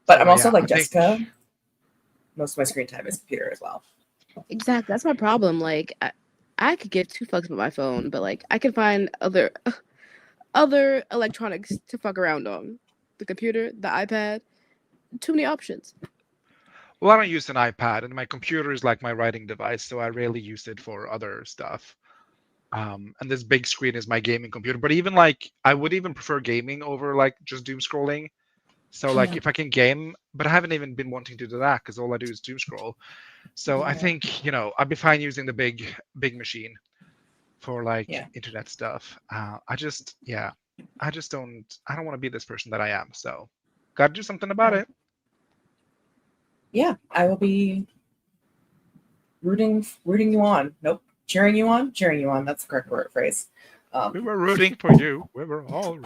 But I'm also like Jessica. Most of my screen time is computer as well. Exactly. That's my problem. Like, I could give 2 fucks about my phone, but like, I can find other electronics to fuck around on. The computer, the iPad, too many options. Well, I don't use an iPad, and my computer is like my writing device, so I rarely use it for other stuff. And this big screen is my gaming computer. But even like, I would even prefer gaming over like just doom scrolling. So like, if I can game, but I haven't even been wanting to do that because all I do is doom scroll. So I think, you know, I'd be fine using the big machine for like Yeah. internet stuff. I don't want to be this person that I am. So, got to do something about it. Yeah, I will be rooting you on. Nope, cheering you on. That's the correct word phrase. We were rooting for you. We were all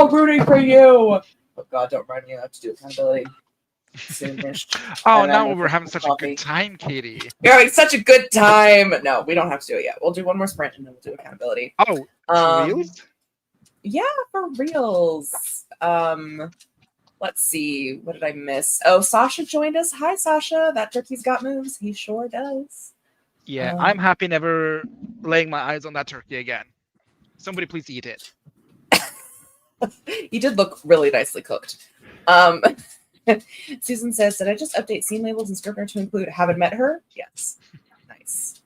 rooting for you. Oh God, don't remind me. I have to do accountability soonish. Oh, And now then we're having such a coffee. good time, Katie. You're having such a good time. No, we don't have to do it yet. We'll do one more sprint and then we'll do accountability. Oh, for reals? Yeah, for reals. Let's see. What did I miss? Oh, Sasha joined us. Hi, Sasha. That turkey's got moves. He sure does. Yeah, I'm happy never laying my eyes on that turkey again. Somebody please eat it. He did look really nicely cooked. Susan says, did I just update scene labels and scrivener to include haven't met her? Yes. Nice.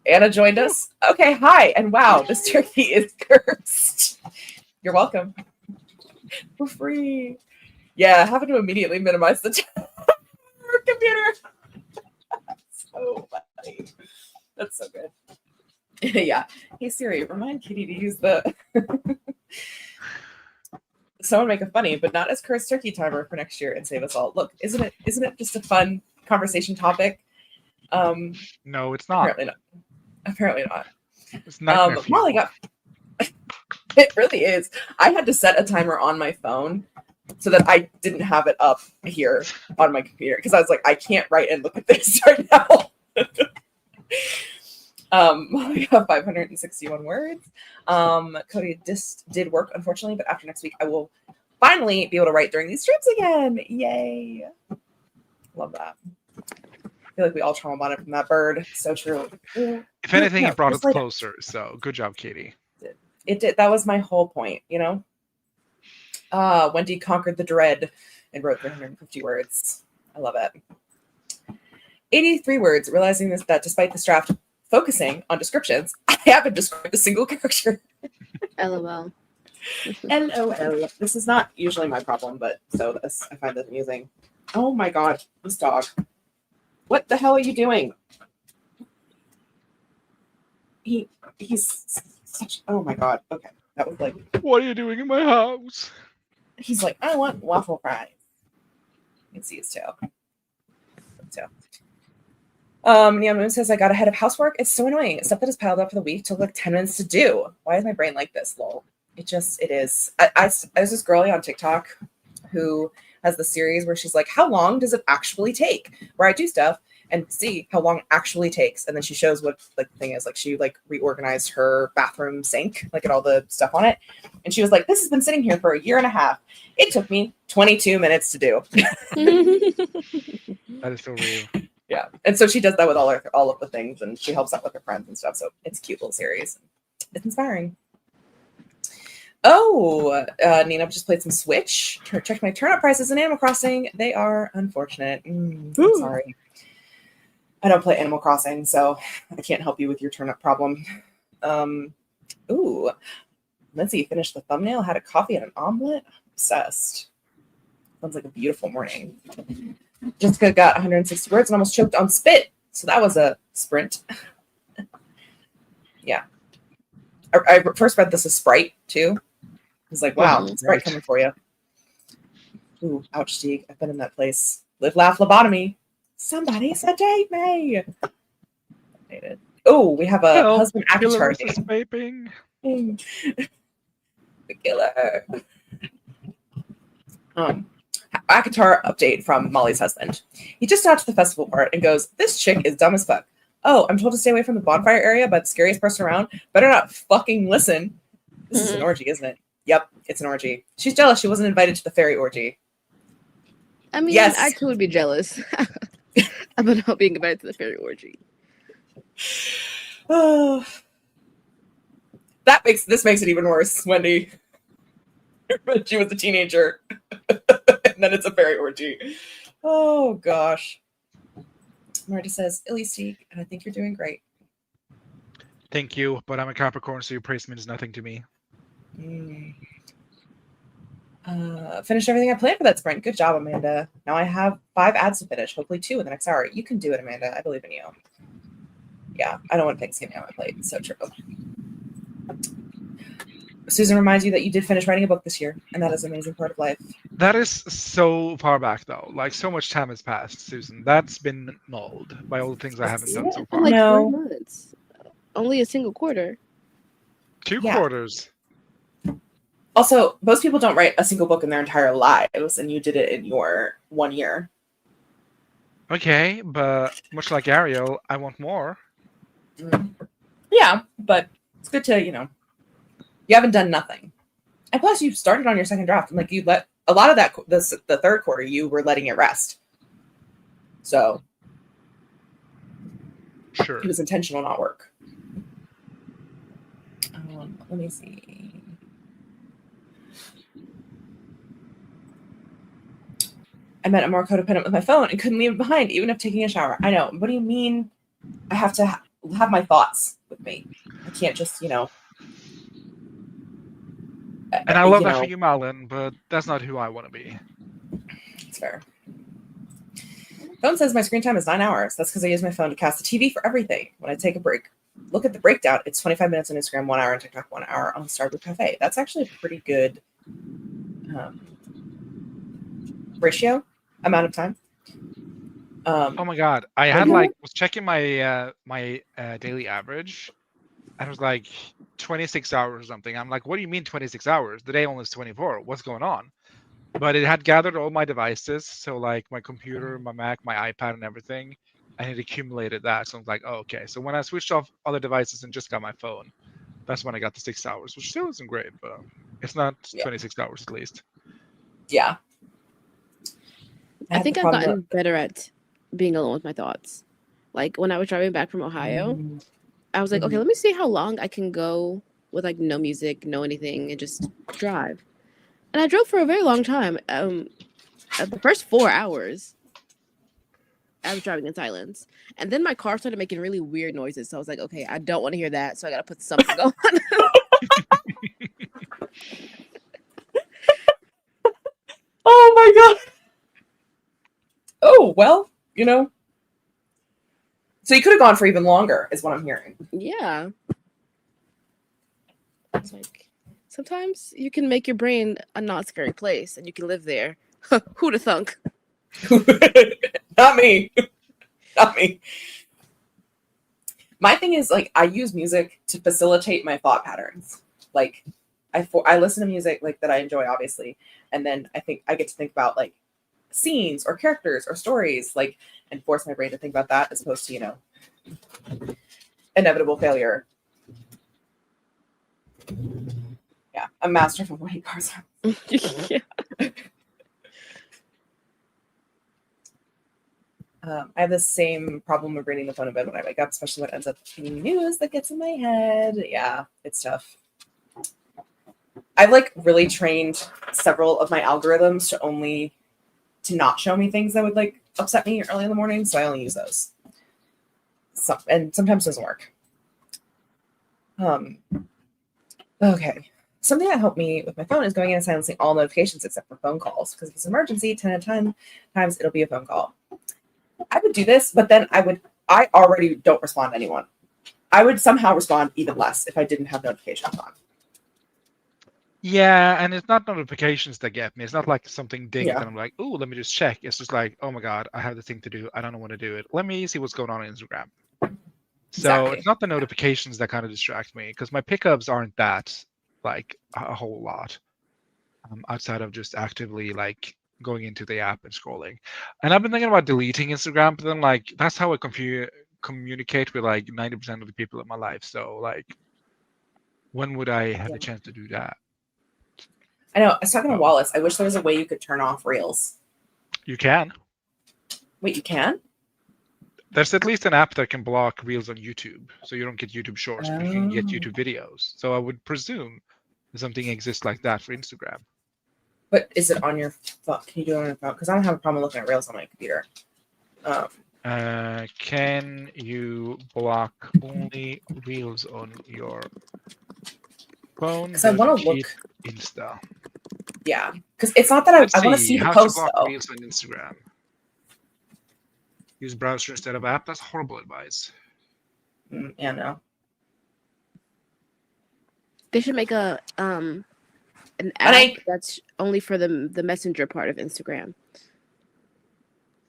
Anna joined us. Okay, hi. And wow, this turkey is cursed. You're welcome. For free. Yeah, having to immediately minimize the computer. So funny. That's so good. Yeah. Hey Siri, remind Kitty to use the someone make a funny but not as cursed turkey timer for next year and save us all. Look, isn't it just a fun conversation topic? No, it's not. Apparently not. It's nightmare fuel. Molly got it really is. I had to set a timer on my phone so that I didn't have it up here on my computer because I was like, I can't write and look at this right now. We have 561 words. Cody did work, unfortunately, but after next week, I will finally be able to write during these streams again. Yay. Love that. I feel like we all trauma bonded from that bird. So true. If anything, it brought us closer. So good job, Katie. It did. That was my whole point, you know? Wendy conquered the dread and wrote 350 words. I love it. 83 words, realizing that despite this draft focusing on descriptions, I haven't described a single character. LOL. LOL. This is not usually my problem, but so this I find this amusing. Oh my God, this dog. What the hell are you doing? He's such. Oh my God. Okay, that was like. What are you doing in my house? He's like, I want waffle fries. You can see his tail. Neon Moon says, I got ahead of housework. It's so annoying. Stuff that is piled up for the week took like 10 minutes to do. Why is my brain like this? Lol. It is. There's this girlie on TikTok who has the series where she's like, how long does it actually take? Where I do stuff and see how long it actually takes. And then she shows what like the thing is. Like she like reorganized her bathroom sink, like and all the stuff on it. And she was like, this has been sitting here for a year and a half. It took me 22 minutes to do. That is so real. Yeah. And so she does that with all of the things and she helps out with her friends and stuff. So it's a cute little series. It's inspiring. Oh, Nina just played some Switch. Checked my turnip prices in Animal Crossing. They are unfortunate. I'm sorry. I don't play Animal Crossing, so I can't help you with your turnip problem. Lindsay finished the thumbnail, had a coffee and an omelet. Obsessed. Sounds like a beautiful morning. Jessica got 160 words and almost choked on spit. So that was a sprint. Yeah. I first read this as Sprite, too. I was like, wow, Sprite coming for you. Ooh, ouch, Steve. I've been in that place. Live, laugh, lobotomy. Somebody sedate me. Oh, we have a husband avatar vaping. The killer. Akatar update from Molly's husband. He just got to the festival part and goes, this chick is dumb as fuck. Oh, I'm told to stay away from the bonfire area by the scariest person around. Better not fucking listen. This is an orgy, isn't it? Yep, it's an orgy. She's jealous she wasn't invited to the fairy orgy. I mean, yes. I too would be jealous about not being invited to the fairy orgy. Oh. This makes it even worse, Wendy. She was a teenager. And then it's a fairy orgy. Oh, gosh. Marty says, Illy and I think you're doing great. Thank you, but I'm a Capricorn, so your praise means nothing to me. Finished everything I planned for that sprint. Good job, Amanda. Now I have 5 ads to finish, hopefully 2 in the next hour. You can do it, Amanda. I believe in you. Yeah, I don't want Thanksgiving on my plate. It's so true. Susan reminds you that you did finish writing a book this year, and that is an amazing part of life. That is so far back, though. Like, so much time has passed, Susan. That's been mauled by all the things I haven't done so In far. like No. 3 months. Only a single quarter. 2 Yeah. quarters. Also, most people don't write a single book in their entire lives, and you did it in your 1 year. Okay, but much like Ariel, I want more. Yeah, but it's good to, you haven't done nothing. And plus, you started on your second draft, and like you let a lot of that, the third quarter, you were letting it rest. So Sure. it was intentional, not work. Let me see. I meant I'm more codependent with my phone and couldn't leave it behind, even if taking a shower. I know. What do you mean? I have to have my thoughts with me. I can't just, And I love that for you, Malin, but that's not who I want to be. It's fair. Phone says my screen time is 9 hours. That's because I use my phone to cast the TV for everything. When I take a break, look at the breakdown. It's 25 minutes on Instagram, 1 hour on TikTok, 1 hour on Starbucks Cafe. That's actually a pretty good ratio amount of time. Oh my god, I had was checking my daily average, and it was like 26 hours or something. I'm like, what do you mean 26 hours? The day only is 24. What's going on? But it had gathered all my devices, so like my computer, my Mac, my iPad, and everything, and it accumulated that. So I was like, oh, okay. So when I switched off other devices and just got my phone, that's when I got the 6 hours, which still isn't great, but it's not 26 hours at least. Yeah. I think I've gotten better at being alone with my thoughts. Like when I was driving back from Ohio, I was like, okay, let me see how long I can go with like no music, no anything, and just drive. And I drove for a very long time. The first 4 hours, I was driving in silence. And then my car started making really weird noises. So I was like, okay, I don't want to hear that. So I got to put something on. Oh my god. Oh, well, So you could have gone for even longer, is what I'm hearing. Yeah. It's like, sometimes you can make your brain a not scary place and you can live there. Who'da thunk? Not me. Not me. My thing is, like, I use music to facilitate my thought patterns. Like, I listen to music like that I enjoy, obviously, and then I get to think about like scenes or characters or stories, like, and force my brain to think about that as opposed to inevitable failure. Yeah, I'm masterful of white cars. Yeah. I have the same problem of reading the phone in bed when I wake up, especially when it ends up being news that gets in my head. Yeah, it's tough. I've like really trained several of my algorithms to not show me things that would like upset me early in the morning, so I only use those. And sometimes it doesn't work. Okay. Something that helped me with my phone is going in and silencing all notifications except for phone calls, because if it's an emergency, 10 out of 10 times it'll be a phone call. I would do this, but then I already don't respond to anyone. I would somehow respond even less if I didn't have notifications on. Yeah, and it's not notifications that get me. It's not like something dinged Yeah. and I'm like, oh, let me just check. It's just like, oh my god, I have the thing to do. I don't know when to do it. Let me see what's going on Instagram. So It's not the notifications that kind of distract me, because my pickups aren't that like a whole lot outside of just actively like going into the app and scrolling. And I've been thinking about deleting Instagram, but then like that's how I communicate with like 90% of the people in my life. So like, when would I have the chance to do that? I know. I was talking to Wallace. I wish there was a way you could turn off Reels. You can. Wait, you can? There's at least an app that can block Reels on YouTube, so you don't get YouTube Shorts, but you can get YouTube videos. So I would presume something exists like that for Instagram. But is it on your phone? Can you do it on your phone? Because I don't have a problem looking at Reels on my computer. Can you block only Reels on your phone? Because I want to look Insta. Yeah, because it's not that I want to see the post block though. Reels on Instagram. Use browser instead of app. That's horrible advice. Yeah, no. They should make an app that's only for the messenger part of Instagram.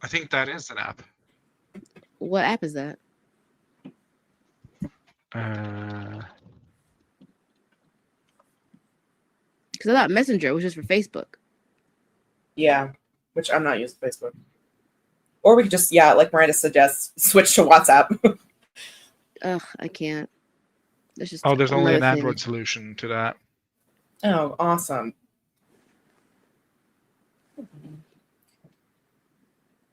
I think that is an app. What app is that? Uh, Because I thought Messenger was just for Facebook. Yeah, which I'm not using Facebook. Or we could just, like Miranda suggests, switch to WhatsApp. Ugh, I can't. There's only an Android solution to that. Oh, awesome.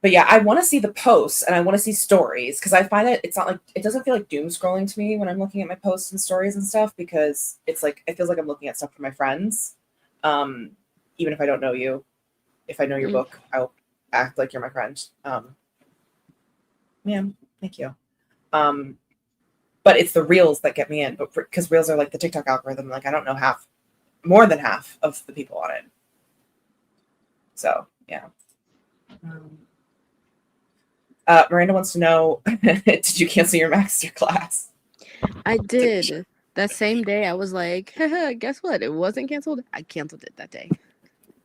But yeah, I want to see the posts and I want to see stories because I find that it's not like, it doesn't feel like doom scrolling to me when I'm looking at my posts and stories and stuff, because it's like, it feels like I'm looking at stuff for my friends. Even if I don't know you, if I know your book, I'll act like you're my friend. Ma'am, thank you. But it's the reels that get me in, but because reels are like the TikTok algorithm, like I don't know more than half of the people on it. So yeah. Miranda wants to know, did you cancel your master class? I did. That same day, I was like, guess what? It wasn't canceled. I canceled it that day.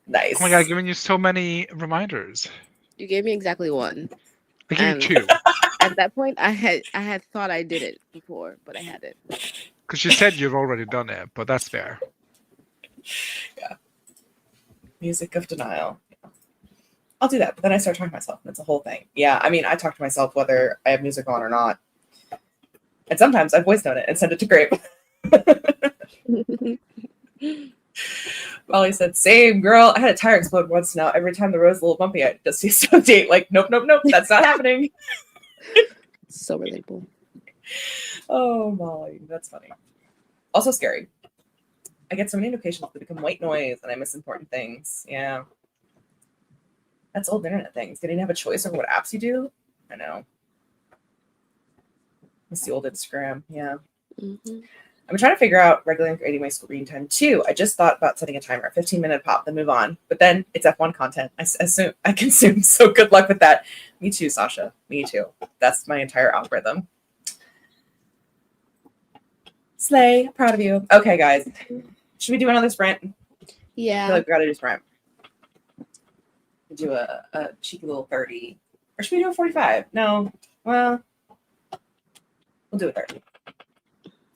Nice. Oh my God, I've given you so many reminders. You gave me exactly one. I gave you 2. At that point, I had thought I did it before, but I hadn't. Because you said you've already done it, but that's fair. Yeah. Music of denial. I'll do that, but then I start talking to myself, and it's a whole thing. Yeah, I mean, I talk to myself whether I have music on or not. And sometimes I voice note it and send it to Grape. Molly said, same, girl. I had a tire explode once now. Every time the road's a little bumpy, I just see some date. Like, nope, that's not happening. So relatable. Oh, Molly, that's funny. Also scary. I get so many notifications that become white noise and I miss important things. Yeah. That's old internet things. Getting to have a choice over what apps you do. I know. It's the old Instagram. Yeah. Mm-hmm. I'm trying to figure out regularly creating my screen time too. I just thought about setting a timer, 15-minute pop, then move on. But then it's F1 content. I consume. So good luck with that. Me too, Sasha. Me too. That's my entire algorithm. Slay. Proud of you. Okay, guys. Should we do another sprint? Yeah. I feel like we gotta do a sprint. We'll do a cheeky little 30. Or should we do a 45? No. Well, we'll do a 30.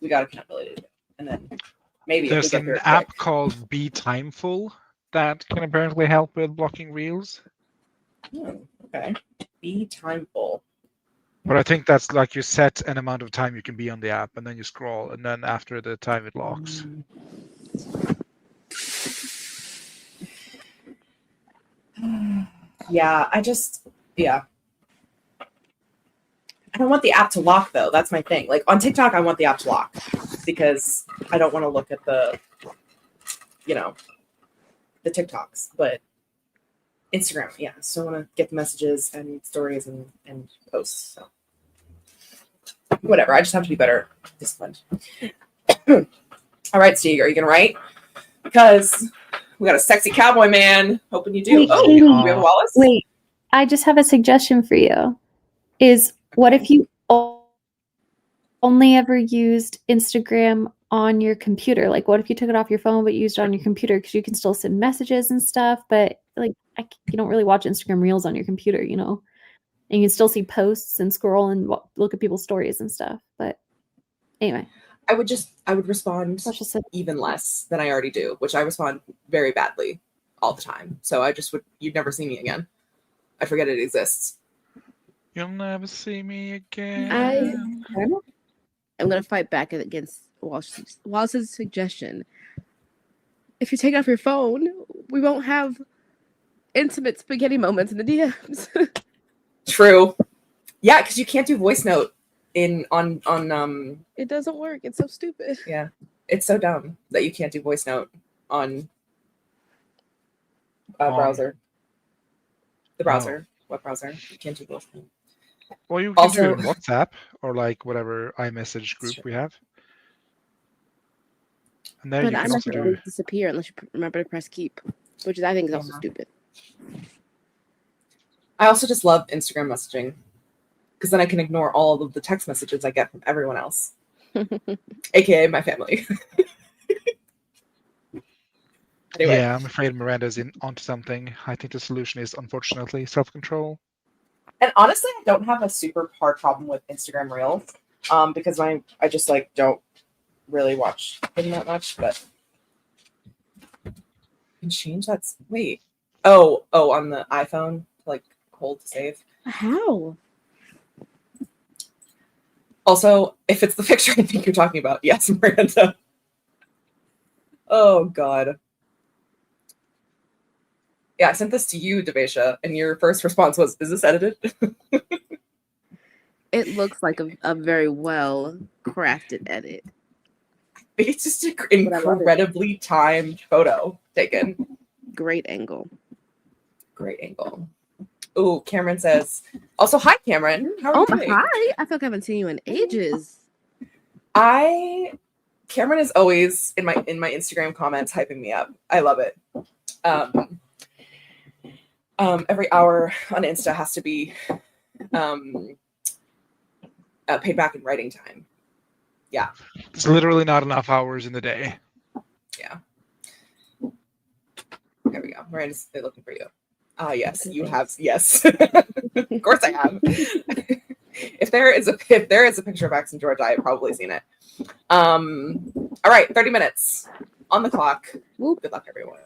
We got accountability to do. And then maybe there's an app called Be Timeful that can apparently help with blocking reels. Oh, okay. Be Timeful. But I think that's like you set an amount of time you can be on the app and then you scroll and then after the time it locks. Yeah, I don't want the app to lock though. That's my thing. Like on TikTok, I want the app to lock because I don't want to look at the TikToks. But Instagram, yeah, still want to get the messages and stories and posts. So whatever. I just have to be better disciplined. All right, Steve, are you gonna write? Because we got a sexy cowboy man. Hoping you do. Wait, Katie, we have Wallace. Wait, I just have a suggestion for you. What if you only ever used Instagram on your computer? Like, what if you took it off your phone but used it on your computer? Because you can still send messages and stuff, but like you don't really watch Instagram Reels on your computer, and you can still see posts and scroll and look at people's stories and stuff. But anyway, I would respond even less than I already do, which I respond very badly all the time. So you'd never see me again. I forget it exists. You'll never see me again. I'm going to fight back against Wallace's suggestion. If you take off your phone, we won't have intimate spaghetti moments in the DMs. True. Yeah, because you can't do voice note on It doesn't work. It's so stupid. Yeah. It's so dumb that you can't do voice note on browser. The browser. Web browser. You can't do voice note. Well, you can do it in WhatsApp or like whatever iMessage group we have. And then you can also do it. Disappear unless you remember to press keep, which I think is also stupid. I also just love Instagram messaging. because then I can ignore all of the text messages I get from everyone else, aka my family. Anyway. Yeah, I'm afraid Miranda's onto something. I think the solution is, unfortunately, self-control. And honestly, I don't have a super hard problem with Instagram Reels, because I just like don't really watch them that much. But you can change that. Wait, oh, on the iPhone, like hold to save. How? Also, if it's the picture I think you're talking about, yes, Miranda. Oh God. Yeah, I sent this to you, Devesha, and your first response was, "Is this edited?" It looks like a very well crafted edit. It's just an incredibly timed photo taken. Great angle. Great angle. Ooh, Cameron says. Also, hi, Cameron. How are you doing? Hi. I feel like I haven't seen you in ages. Cameron is always in my Instagram comments hyping me up. I love it. Every hour on Insta has to be paid back in writing time. Yeah. It's literally not enough hours in the day. Yeah. There we go. Miranda's looking for you. Yes, you have. Yes, of course I have. If there is a picture of X in Georgia, I've probably seen it. All right, 30 minutes on the clock. Good luck, everyone.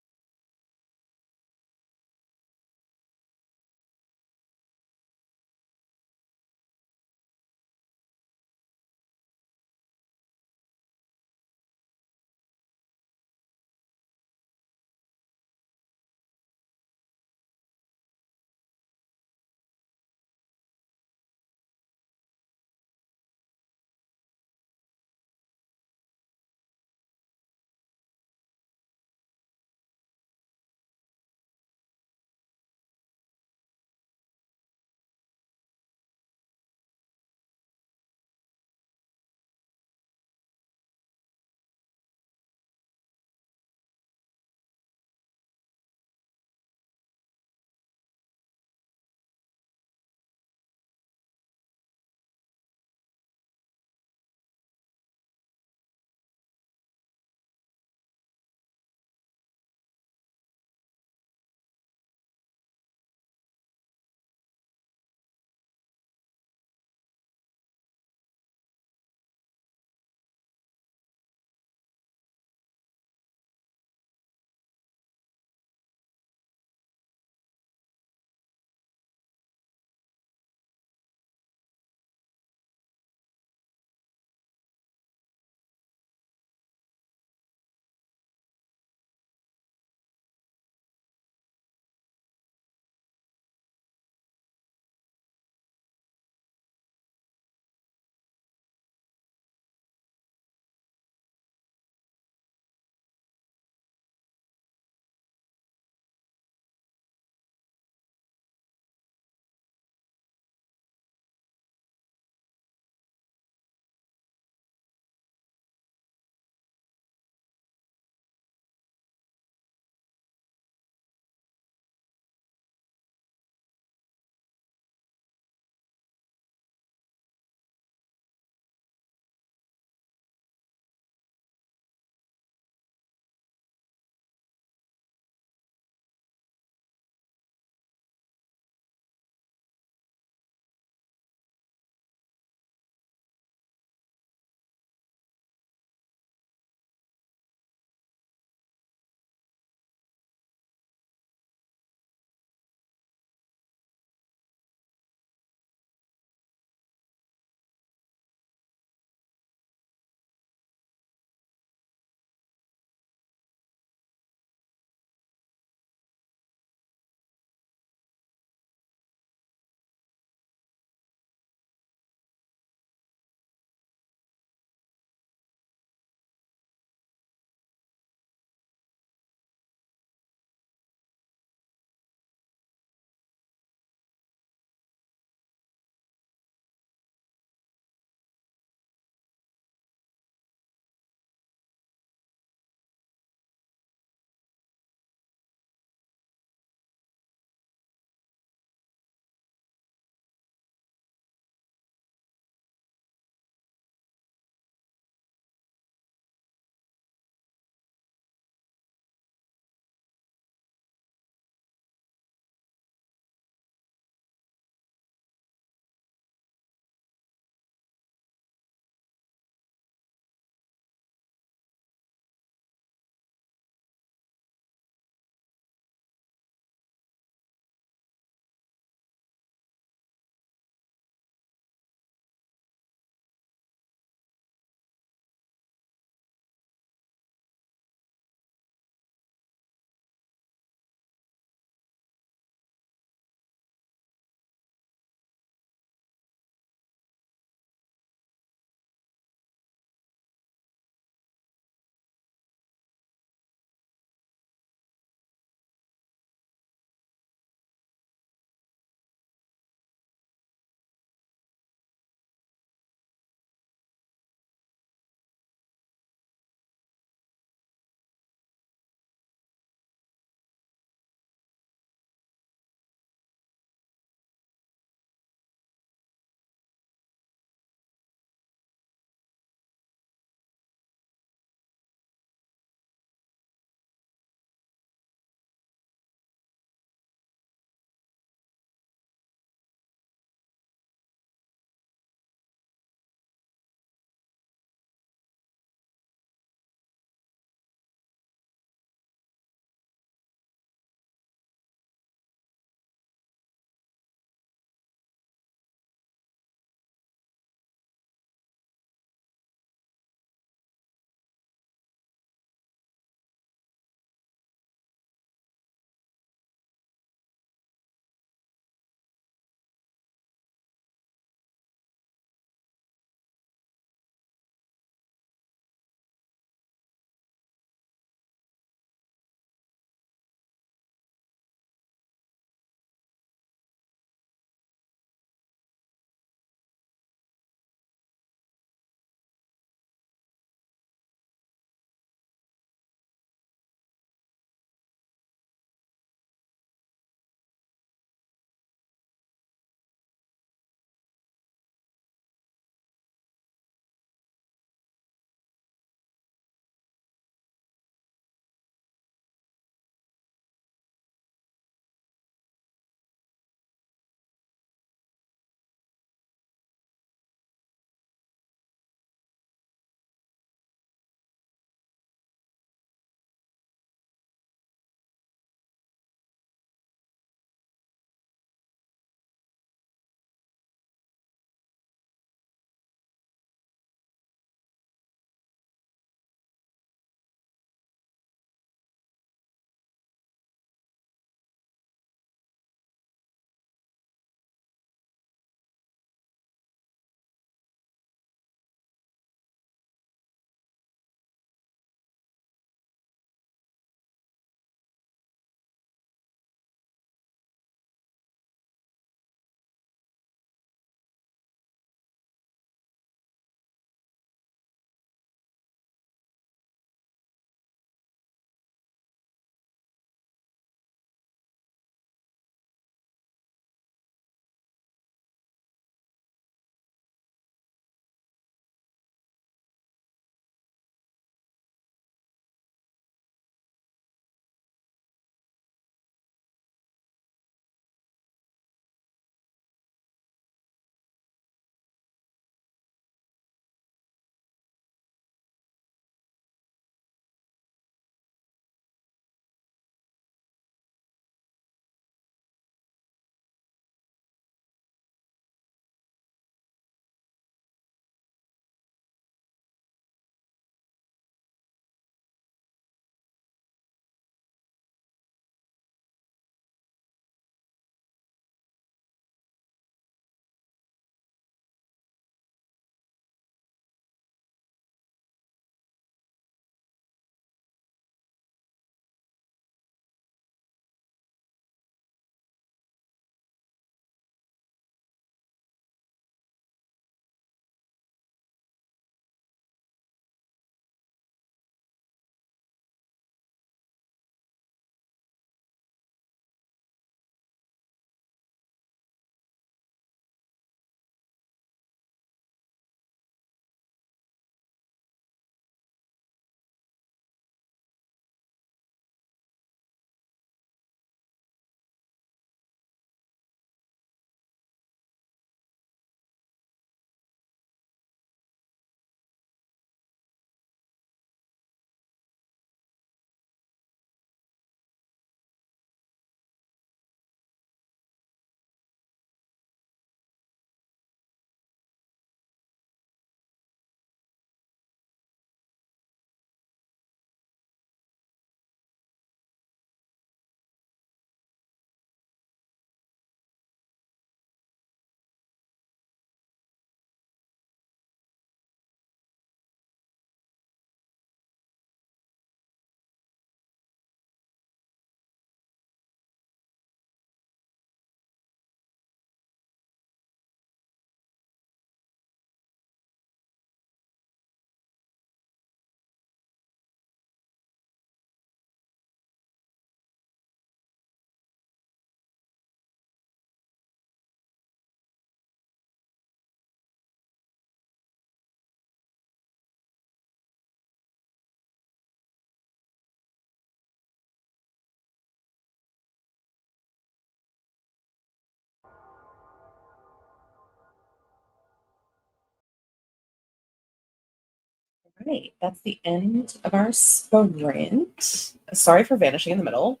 right, that's the end of our sprint. Sorry for vanishing in the middle.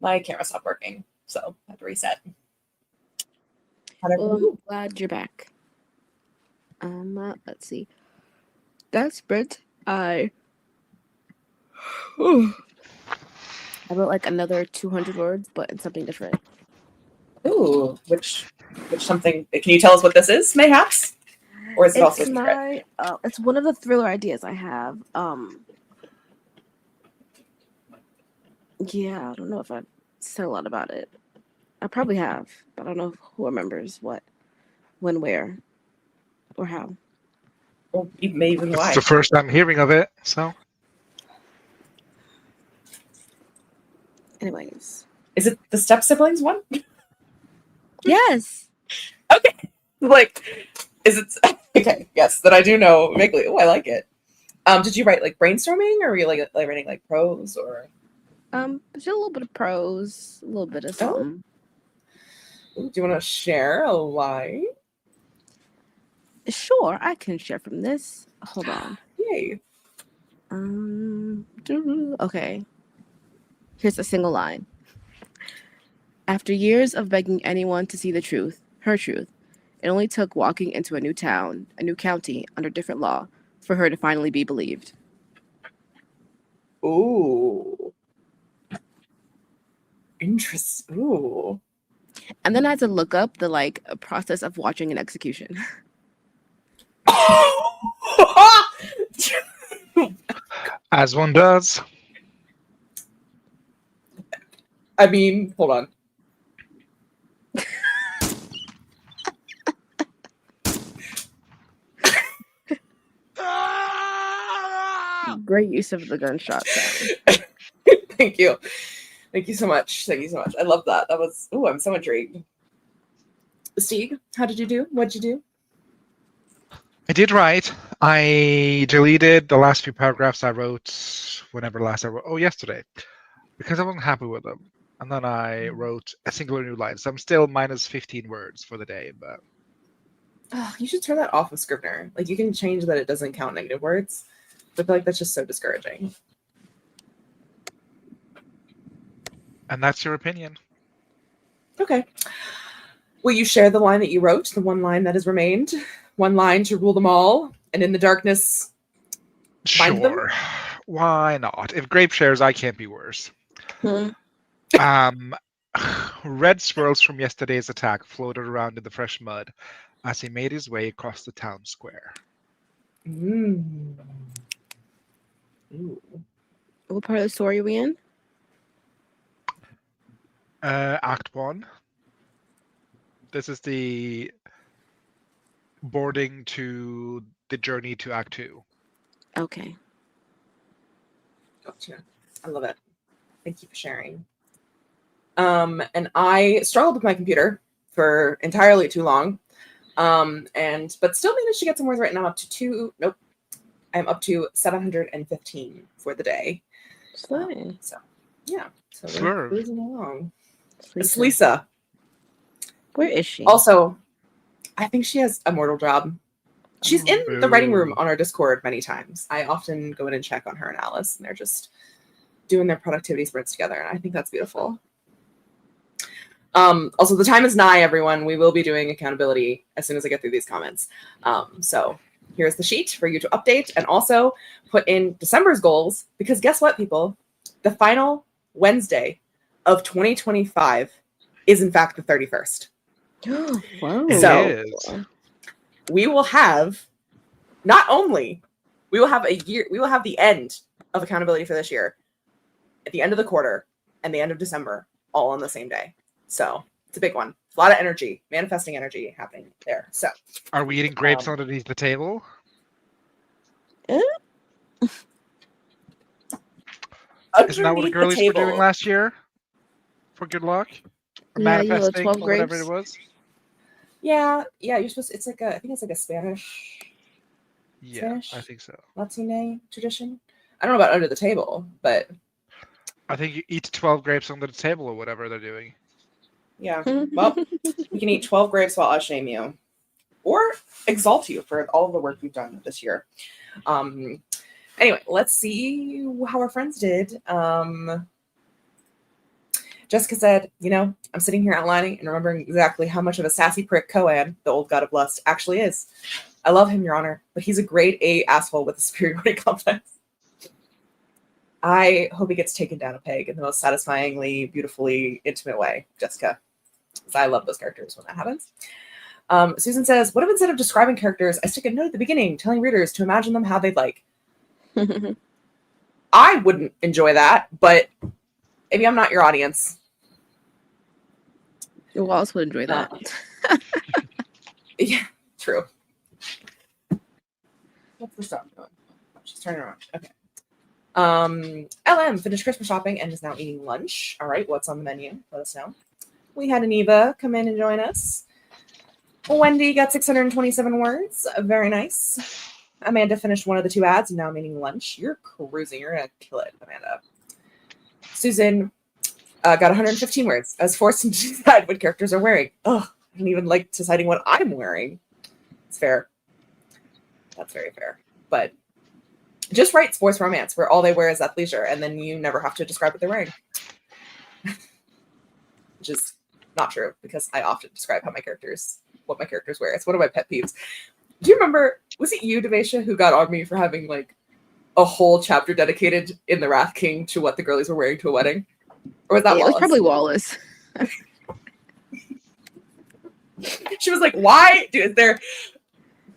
My camera stopped working, so I had to reset. Well, I'm glad you're back. Let's see. That sprint, I wrote like another 200 words, but in something different. Ooh, which something? Can you tell us what this is, mayhaps? Or is it also a secret? It's one of the thriller ideas I have. Yeah, I don't know if I said a lot about it. I probably have, but I don't know who remembers what, when, where, or how. Or maybe even why. It's the first time hearing of it, so. Anyways. Is it the step siblings one? Yes. Okay. Like, is it okay? Yes, that I do know vaguely. Oh, I like it. Did you write like brainstorming, or were you like writing like prose, or? Just a little bit of prose, a little bit of something. Do you want to share a line? Sure, I can share from this. Hold on. Yay. Okay. Here's a single line. After years of begging anyone to see the truth, her truth, it only took walking into a new town, a new county, under different law, for her to finally be believed. Ooh. Interesting. Ooh. And then I had to look up the process of watching an execution. As one does. I mean, hold on. Great use of the gunshot sound. Thank you. Thank you so much. Thank you so much. I love that. That was, I'm so intrigued. Steve, how did you do? What'd you do? I did write. I deleted the last few paragraphs I wrote whenever last I wrote. Oh, yesterday. Because I wasn't happy with them. And then I wrote a singular new line. So I'm still minus 15 words for the day, but. Oh, you should turn that off of Scrivener. Like, you can change that it doesn't count negative words. But I feel like that's just so discouraging. And that's your opinion. Okay. Will you share the line that you wrote, the one line that has remained? One line to rule them all, and in the darkness, find them? Sure. Why not? If Grape shares, I can't be worse. Red swirls from yesterday's attack floated around in the fresh mud as he made his way across the town square. Ooh. What part of the story are we in? Act 1. This is the boarding to the journey to Act 2. Okay. Gotcha. I love it. Thank you for sharing. And I struggled with my computer for entirely too long. But still managed to get some words right now up to I'm up to 715 for the day. So yeah. So we're cruising along. It's Lisa. Where is she? Also, I think she has a mortal job. She's in the writing room on our Discord many times. I often go in and check on her and Alice, and they're just doing their productivity sprints together, and I think that's beautiful. Also, the time is nigh, everyone. We will be doing accountability as soon as I get through these comments. So here's the sheet for you to update and also put in December's goals, because guess what, people? The final Wednesday of 2025 is, in fact, the 31st. Wow. So we will have not only we will have a year, we will have the end of accountability for this year at the end of the quarter and the end of December all on the same day. So it's a big one. A lot of energy, manifesting energy happening there. So are we eating grapes underneath the table? Isn't that what the girlies were doing last year? For good luck? Or manifesting, 12 or whatever it was? Yeah, you're supposed to, I think it's like a Spanish. Yeah, I think so. Latine tradition. I don't know about under the table, but I think you eat 12 grapes under the table or whatever they're doing. Yeah. Well, you can eat 12 grapes while I shame you. or exalt you for all the work you've done this year. Anyway, let's see how our friends did. Jessica said, I'm sitting here outlining and remembering exactly how much of a sassy prick Coan, the old god of lust, actually is. I love him, Your Honor, but he's a grade A asshole with a superiority complex. I hope he gets taken down a peg in the most satisfyingly, beautifully intimate way, Jessica. Because I love those characters when that happens. Susan says, what if instead of describing characters, I stick a note at the beginning telling readers to imagine them how they'd like? I wouldn't enjoy that, but maybe I'm not your audience. Wallace would enjoy that. Yeah, true. What's the stuff doing? She's turning around. Okay. LM finished Christmas shopping and is now eating lunch. All right, what's on the menu? Let us know. We had an Eva come in and join us. Wendy got 627 words. Very nice. Amanda finished one of the 2 ads and now I'm eating lunch. You're cruising. You're going to kill it, Amanda. Susan got 115 words. I was forced to decide what characters are wearing. Oh, I don't even like deciding what I'm wearing. It's fair. That's very fair. But just write sports romance where all they wear is athleisure and then you never have to describe what they're wearing. Which is not true because I often describe what my characters wear. It's one of my pet peeves. Do you remember, was it you, Devesha, who got on me for having like a whole chapter dedicated in the Wrath King to what the girlies were wearing to a wedding? Or was that Wallace? It was probably Wallace. She was like, why is there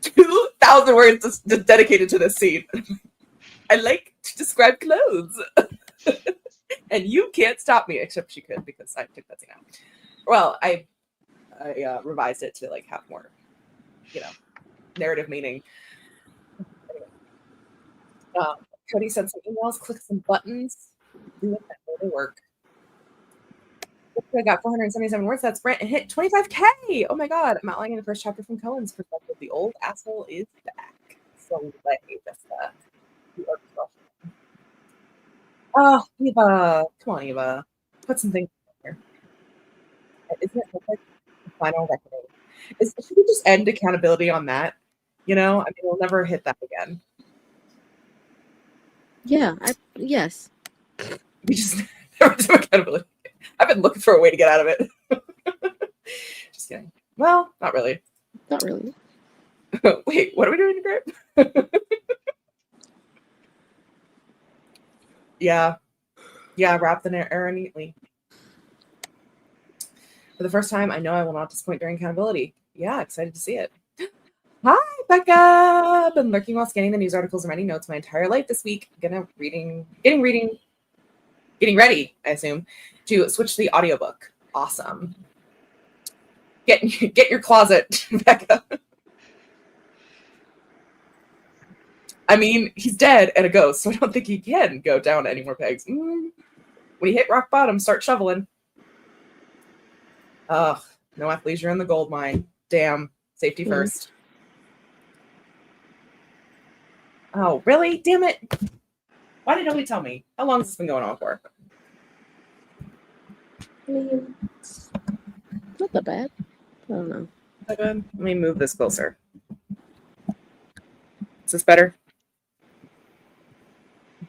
2,000 words dedicated to this scene? I like to describe clothes. And you can't stop me, except she could because I took that scene out. Well, I revised it to like have more, narrative meaning. Cody sent some emails, click some buttons, do it that way to work. I got 477 words. That's Brent. It hit 25K. Oh my god! I'm outlining the first chapter from Cohen's perspective. The old asshole is back. So let me just oh, Eva, come on, Eva, put some things in here. Isn't it like the final reckoning? Should we just end accountability on that? I mean, we'll never hit that again. Yeah. Yes. We just never do accountability. I've been looking for a way to get out of it. Just kidding. Well, not really. Not really. Wait, what are we doing, Grip? Yeah, wrap the error neatly. For the first time, I know I will not disappoint during accountability. Yeah, excited to see it. Hi, Becca! Been lurking while scanning the news articles and writing notes my entire life this week. Getting ready, I assume, to switch to the audiobook. Awesome. Get your closet, Becca. I mean, he's dead and a ghost, so I don't think he can go down any more pegs. When you hit rock bottom, start shoveling. Ugh, no athleisure in the gold mine. Damn. Safety first. Oh, really? Damn it. Why did nobody tell me? How long has this been going on for? Not that bad. I don't know. Let me move this closer. Is this better?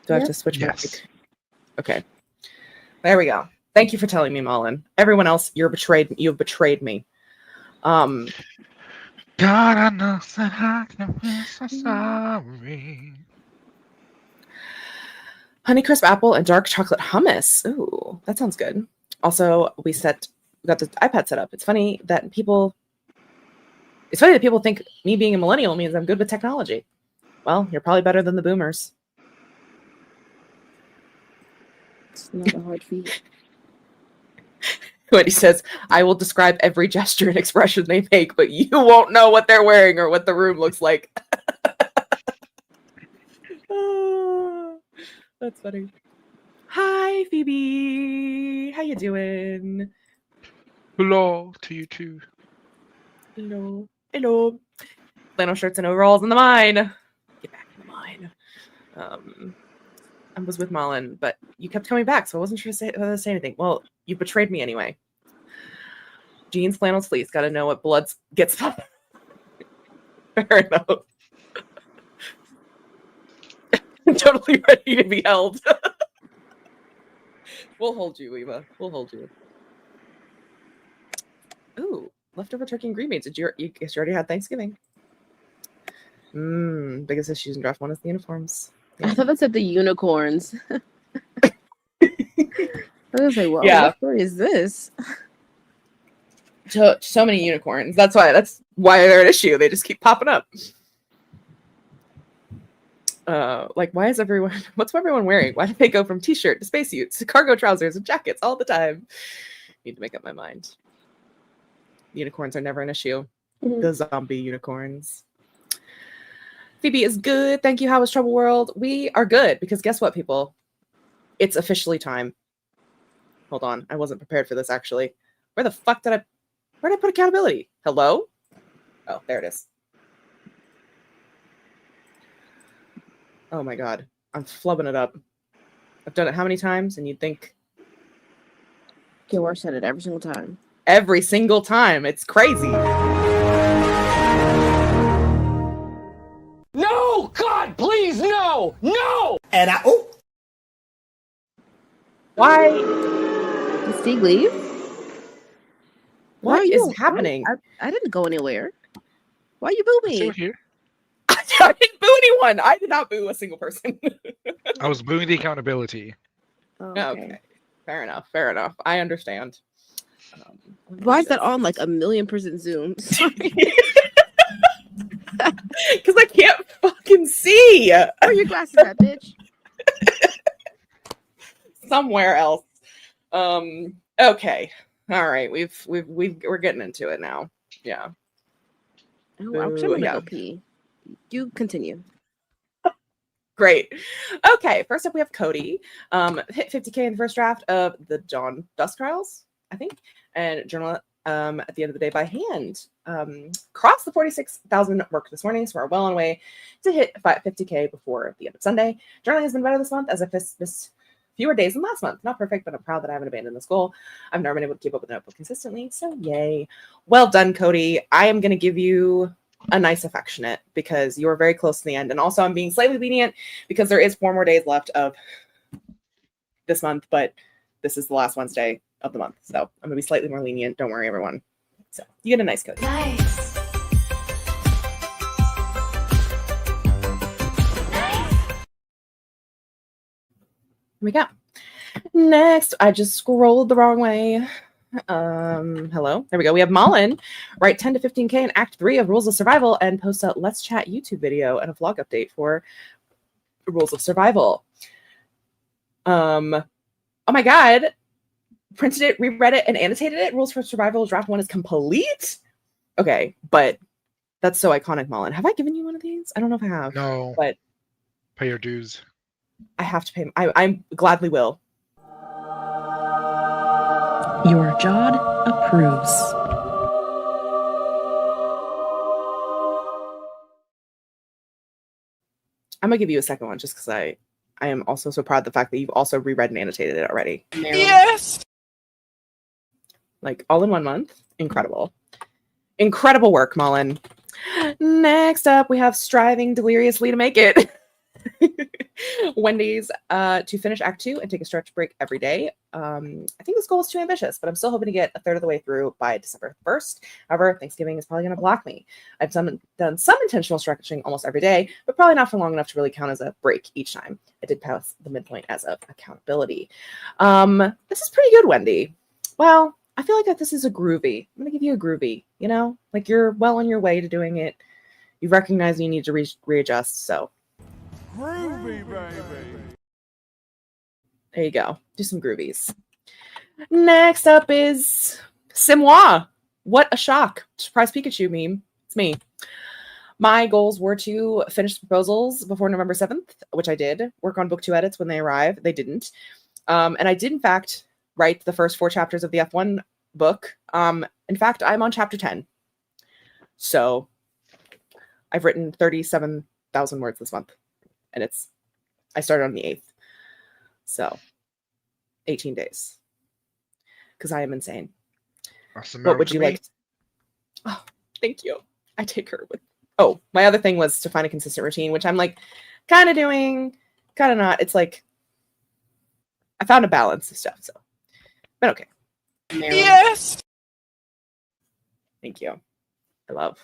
Do I have to switch my mic? Okay. There we go. Thank you for telling me, Mullen. Everyone else, you've betrayed me. God, I know that I can be so sorry. Honeycrisp apple and dark chocolate hummus. Ooh, that sounds good. Also, we got the iPad set up. It's funny that people think me being a millennial means I'm good with technology. Well, you're probably better than the boomers. It's not a hard feat. Wendy says, I will describe every gesture and expression they make, but you won't know what they're wearing or what the room looks like. Oh, that's funny. Hi, Phoebe. How you doing? Hello to you too. Hello. Flannel shirts and overalls in the mine. Get back in the mine. I was with Malin, but you kept coming back, so I wasn't sure to say anything. Well, you betrayed me anyway. Jeans, flannels, fleece. Got to know what blood gets. Fair enough. Totally ready to be held. We'll hold you, Eva. We'll hold you. Ooh, leftover turkey and green beans. You guess you already had Thanksgiving. Biggest issues in draft 1 is the uniforms. Yeah. I thought that said the unicorns. I was like, well, Yeah. what story is this? So many unicorns. That's why they're an issue. They just keep popping up. Like, what's everyone wearing? Why did they go from t-shirt to spacesuits to cargo trousers and jackets all the time? Need to make up my mind. Unicorns are never an issue. Mm-hmm. The zombie unicorns. Phoebe is good. Thank you. How was Trouble World? We are good because guess what, people? It's officially time. Hold on. I wasn't prepared for this, actually. Where did I put accountability? Hello? Oh, there it is. Oh my God. I'm flubbing it up. I've done it how many times? And you'd think... Kiwar said it every single time. Every single time. It's crazy. No! God, please, no! No! And Why? Did Steve leave? What is happening? I didn't go anywhere. Why you boo I'm still me? here. I didn't boo anyone. I did not boo a single person. I was booing the accountability. Oh, Okay. Fair enough. I understand. Why is that on like 1,000,000% Zoom? Sorry. Because I can't fucking see. Where are your glasses at, bitch? Somewhere else. Okay. All right. We're getting into it now. Yeah. Oh, I'm gonna yeah. go pee. You continue. Great. Okay. First up, we have Cody. Hit 50K in the first draft of the Dawn Dusk Trials, I think, and journal at the end of the day by hand. Crossed the 46,000 mark this morning, so we're well on way to hit 50K before the end of Sunday. Journaling has been better this month as I've missed fewer days than last month. Not perfect, but I'm proud that I haven't abandoned this goal. I've never been able to keep up with the notebook consistently, so yay. Well done, Cody. I am going to give you a nice affectionate because you are very close to the end. And also I'm being slightly lenient because there is 4 more days left of this month, but this is the last Wednesday of the month. So I'm going to be slightly more lenient. Don't worry, everyone. So you get a nice Cody. Nice. Here we go. Next, I just scrolled the wrong way. Hello. There we go. We have Malin write 10 to 15K in Act 3 of Rules of Survival and post a Let's Chat YouTube video and a vlog update for Rules of Survival. Oh my God. Printed it, reread it, and annotated it. Rules for Survival Draft 1 is complete. Okay, but that's so iconic, Malin. Have I given you one of these? I don't know if I have. No. But pay your dues. I have to pay. I gladly will. Your Jod approves. I'm gonna give you a second one just because I am also so proud of the fact that you've also reread and annotated it already. Yes! Like all in 1 month. Incredible. Incredible work, Malin. Next up, we have striving deliriously to make it. Wendy's to finish Act 2 and take a stretch break every day. I think this goal is too ambitious, but I'm still hoping to get a third of the way through by December 1st. However, Thanksgiving is probably going to block me. I've done some intentional stretching almost every day, but probably not for long enough to really count as a break each time. I did pass the midpoint as of accountability. This is pretty good, Wendy. Well, I feel like this is a groovy. I'm going to give you a groovy, you know? Like you're well on your way to doing it. You recognize you need to readjust, so. Groovy, baby. There you go. Do some groovies. Next up is Simois. What a shock. Surprise Pikachu meme. It's me. My goals were to finish the proposals before November 7th, which I did. Work on book 2 edits when they arrive. They didn't. And I did, in fact, write the first 4 chapters of the F1 book. In fact, I'm on chapter 10. So I've written 37,000 words this month. And I started on the 8th. So 18 days. Because I am insane. Awesome. What would you like? Oh, thank you. I take her with Oh, my other thing was to find a consistent routine, which I'm like kind of doing, kind of not. It's like I found a balance of stuff, so but okay. Yes. Thank you. I love.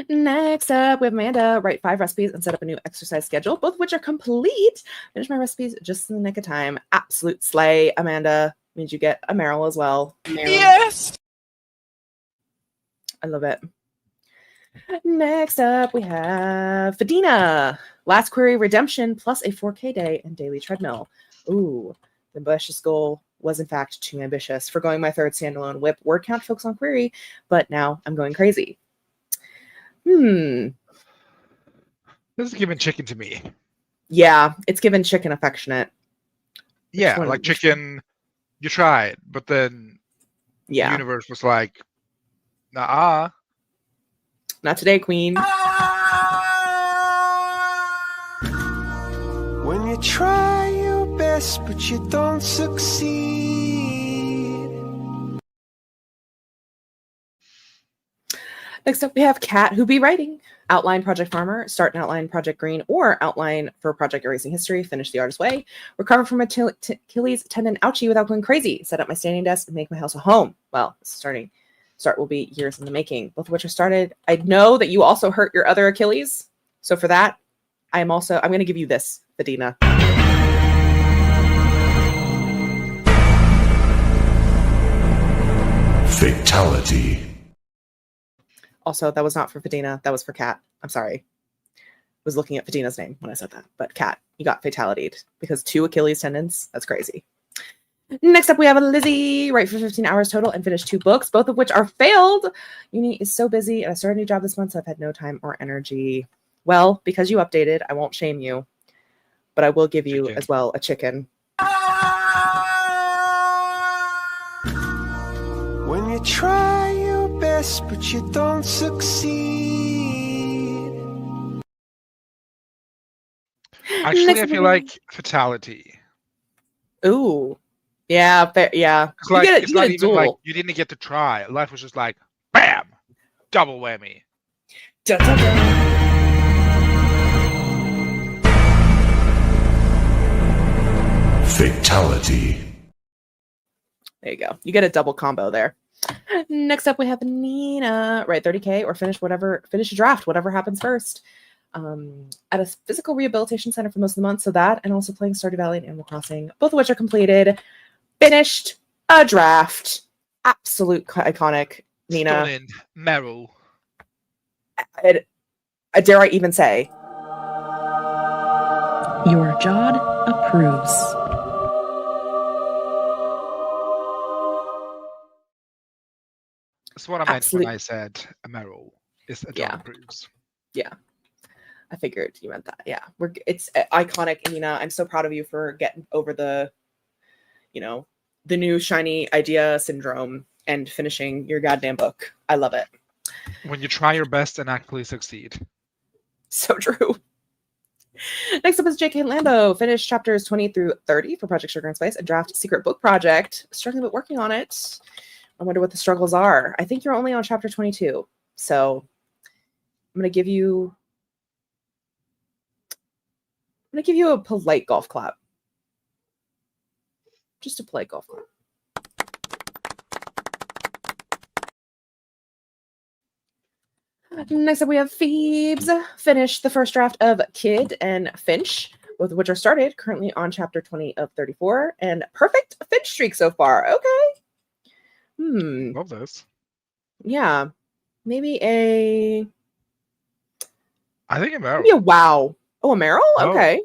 Next up, we have Amanda write 5 recipes and set up a new exercise schedule, both of which are complete. Finish my recipes just in the nick of time. Absolute slay, Amanda. Means you get a Meryl as well. Meryl. Yes. I love it. Next up, we have Fadina. Last query redemption plus a 4K day and daily treadmill. Ooh, the ambitious goal was in fact too ambitious. Forgoing my 3rd standalone whip word count focus on query, but now I'm going crazy. This is giving chicken to me. Yeah, it's given chicken affectionate. Yeah, like chicken, you tried, but then the universe was like, nah. Not today, queen. When you try your best, but you don't succeed. Next up, we have Kat, who be writing. Outline Project Farmer, start an outline Project Green, or outline for Project Erasing History, finish the artist's way. Recover from Achilles tendon ouchie without going crazy. Set up my standing desk and make my house a home. Well, start will be years in the making, both of which are started. I know that you also hurt your other Achilles. So for that, I'm going to give you this, Fadina. Fatality. Also, that was not for Fadina. That was for Kat. I'm sorry. I was looking at Fadina's name when I said that. But Kat, you got fatality'd because 2 Achilles tendons. That's crazy. Next up, we have Lizzie. Write for 15 hours total and finish 2 books, both of which are failed. Uni is so busy, and I started a new job this month, so I've had no time or energy. Well, because you updated, I won't shame you. But I will give you as well a chicken. When you try your best, but you don't succeed. Actually, I feel like fatality. Ooh. Yeah, yeah. It's not even like you didn't get to try. Life was just like, bam! Double whammy. Dun, dun, dun. Fatality. There you go. You get a double combo there. Next up, we have Nina. Write 30K or finish a draft, whatever happens first. At a physical rehabilitation center for most of the month. So that, and also playing Stardew Valley and Animal Crossing, both of which are completed. Finished a draft. Absolute iconic, Nina. Stunning. Meryl. Dare I even say? Your Jod approves. That's what I meant when I said Meryl. Is a Jod approves. Yeah. I figured you meant that. Yeah. It's iconic, Nina. I'm so proud of you for getting over the new shiny idea syndrome and finishing your goddamn book. I love it. When you try your best and actually succeed. So true. Next up is J.K. Lambo. Finish chapters 20 through 30 for Project Sugar and Spice and draft Secret Book Project. Struggling but working on it. I wonder what the struggles are. I think you're only on chapter 22. So I'm going to give you a polite golf clap. Just a polite golf clap. Next up, we have Phoebes. Finish the first draft of Kid and Finch, both of which are started, currently on chapter 20 of 34, and perfect Finch streak so far. Okay. Love this. Yeah. Maybe I think a Meryl. Maybe a wow. Oh, a Meryl? Okay.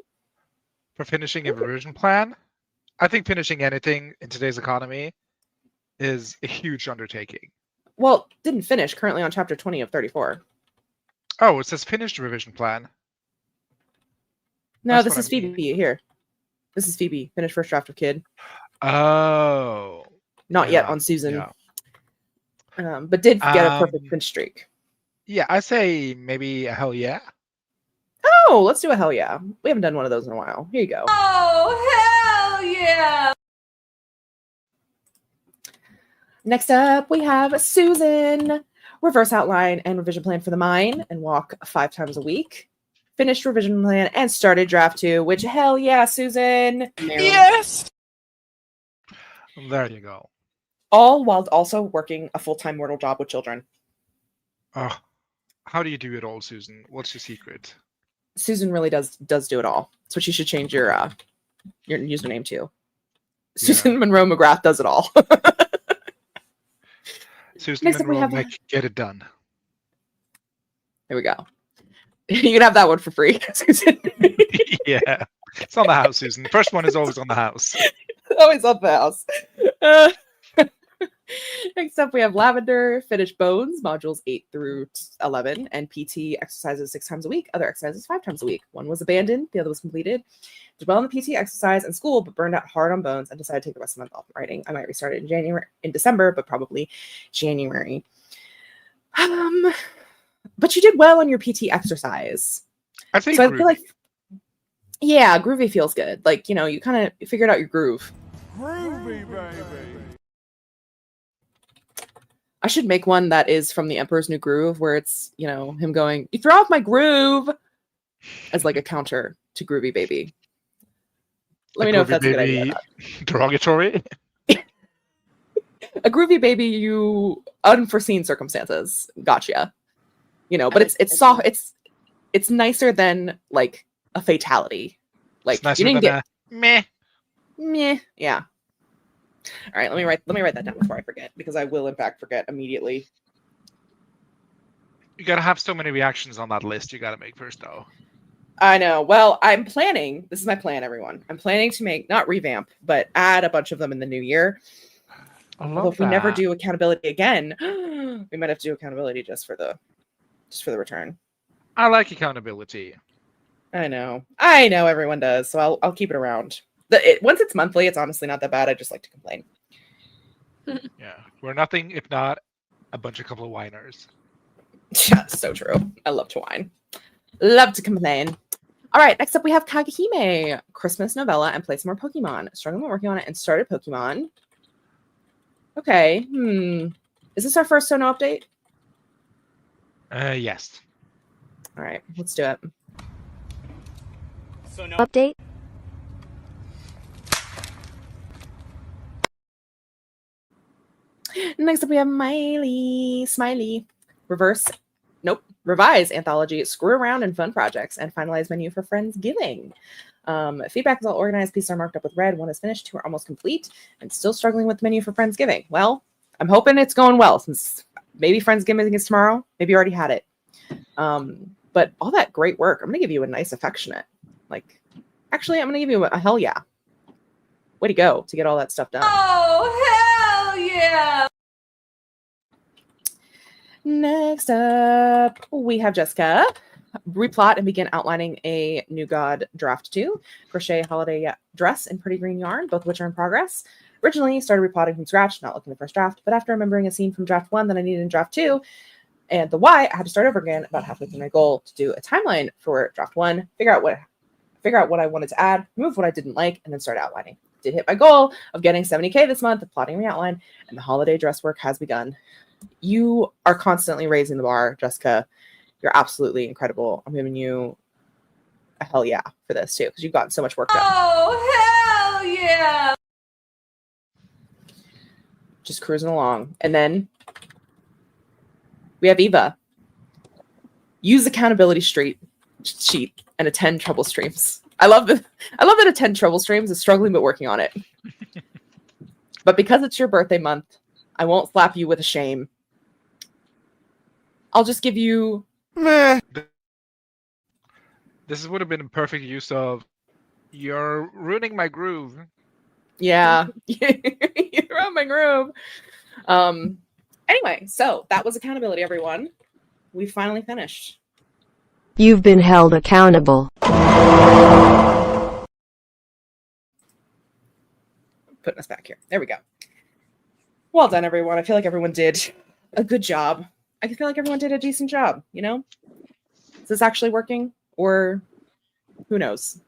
For finishing a revision plan, I think finishing anything in today's economy is a huge undertaking. Well, didn't finish, currently on chapter 20 of 34. Oh, it says finished revision plan. No, this is Phoebe here. This is Phoebe. Finished first draft of Kid. Oh. Not yet on Susan. Yeah. But did get a perfect Finch streak. Yeah, I say maybe a hell yeah. Oh, let's do a hell yeah. We haven't done one of those in a while. Here you go. Oh, hell yeah. Next up, we have Susan. reverse outline and revision plan for the mine and walk 5 times a week. Finished revision plan and started draft 2, which hell yeah, Susan. Yes. There you go. All while also working a full-time mortal job with children. How do you do it all, Susan? What's your secret? Susan really does do it all. That's what you should change your username to. Susan Monroe McGrath does it all. Susan Monroe, get it done. There we go. You can have that one for free, Susan. Yeah, it's on the house, Susan. The first one is always on the house. Always on the house. Next up, we have Lavender, Finished Bones, modules 8 through 11, and PT exercises 6 times a week, other exercises 5 times a week. One was abandoned, the other was completed. Did well in the PT exercise and school, but burned out hard on bones and decided to take the rest of the month off writing. I might restart it in December, but probably January. But you did well on your PT exercise. I think so. I feel like, yeah, groovy feels good. Like, you know, you kind of figured out your groove. Groovy, baby. I should make one that is from the Emperor's New Groove, where it's, you know, him going, "You throw off my groove," as like a counter to Groovy Baby. Let me know if that's a good idea. Derogatory. A Groovy Baby, you unforeseen circumstances. Gotcha. You know, but it's soft. It's nicer than like a fatality. Like it's you didn't get meh. Yeah. All right, let me write that down before I forget, because I will in fact forget immediately. You gotta have so many reactions on that list you gotta make first, though. I know. Well, I'm planning. This is my plan, everyone. I'm planning to make, not revamp, but add a bunch of them in the new year. Although if we never do accountability again, we might have to do accountability just for the return. I like accountability. I know everyone does, so I'll keep it around. Once it's monthly, it's honestly not that bad. I just like to complain. Yeah, we're nothing if not a couple of whiners. Yeah, so true. I love to whine. Love to complain. All right, next up we have Kagehime, Christmas novella, and play some more Pokemon. Struggling with working on it and started Pokemon. Okay. Is this our first Sono update? Yes. All right, let's do it. Sono update. Next up, we have Smiley, revise anthology, screw around and fun projects, and finalize menu for Friendsgiving. Feedback is all organized. Pieces are marked up with red. 1 is finished. 2 are almost complete, and still struggling with the menu for Friendsgiving. Well, I'm hoping it's going well, since maybe Friendsgiving is tomorrow. Maybe you already had it. But all that great work, I'm gonna give you a nice affectionate. Like, actually, I'm gonna give you a hell yeah. Way to go to get all that stuff done. Oh, hell yeah! Next up, we have Jessica. Replot and begin outlining a New God Draft 2. Crochet holiday dress and pretty green yarn, both of which are in progress. Originally, started replotting from scratch, not looking at the first draft, but after remembering a scene from Draft 1 that I needed in Draft 2, and the why, I had to start over again about halfway through my goal to do a timeline for Draft 1, figure out what I wanted to add, remove what I didn't like, and then start outlining. Did hit my goal of getting 70K this month of plotting re-outline, and the holiday dress work has begun. You are constantly raising the bar, Jessica. You're absolutely incredible. I'm giving you a hell yeah for this too, because you've gotten so much work done. Oh, hell yeah! Just cruising along. And then we have Eva. Use accountability sheet and attend trouble streams. I love that attend trouble streams is struggling but working on it. But because it's your birthday month, I won't slap you with a shame. I'll just give you This would have been a perfect use of you're ruining my groove. Yeah. You ruined my groove. Anyway, so that was accountability, everyone. We finally finished. You've been held accountable. Putting us back here. There we go. Well done, everyone. I feel like everyone did a good job. I feel like everyone did a decent job, you know? Is this actually working? Or who knows?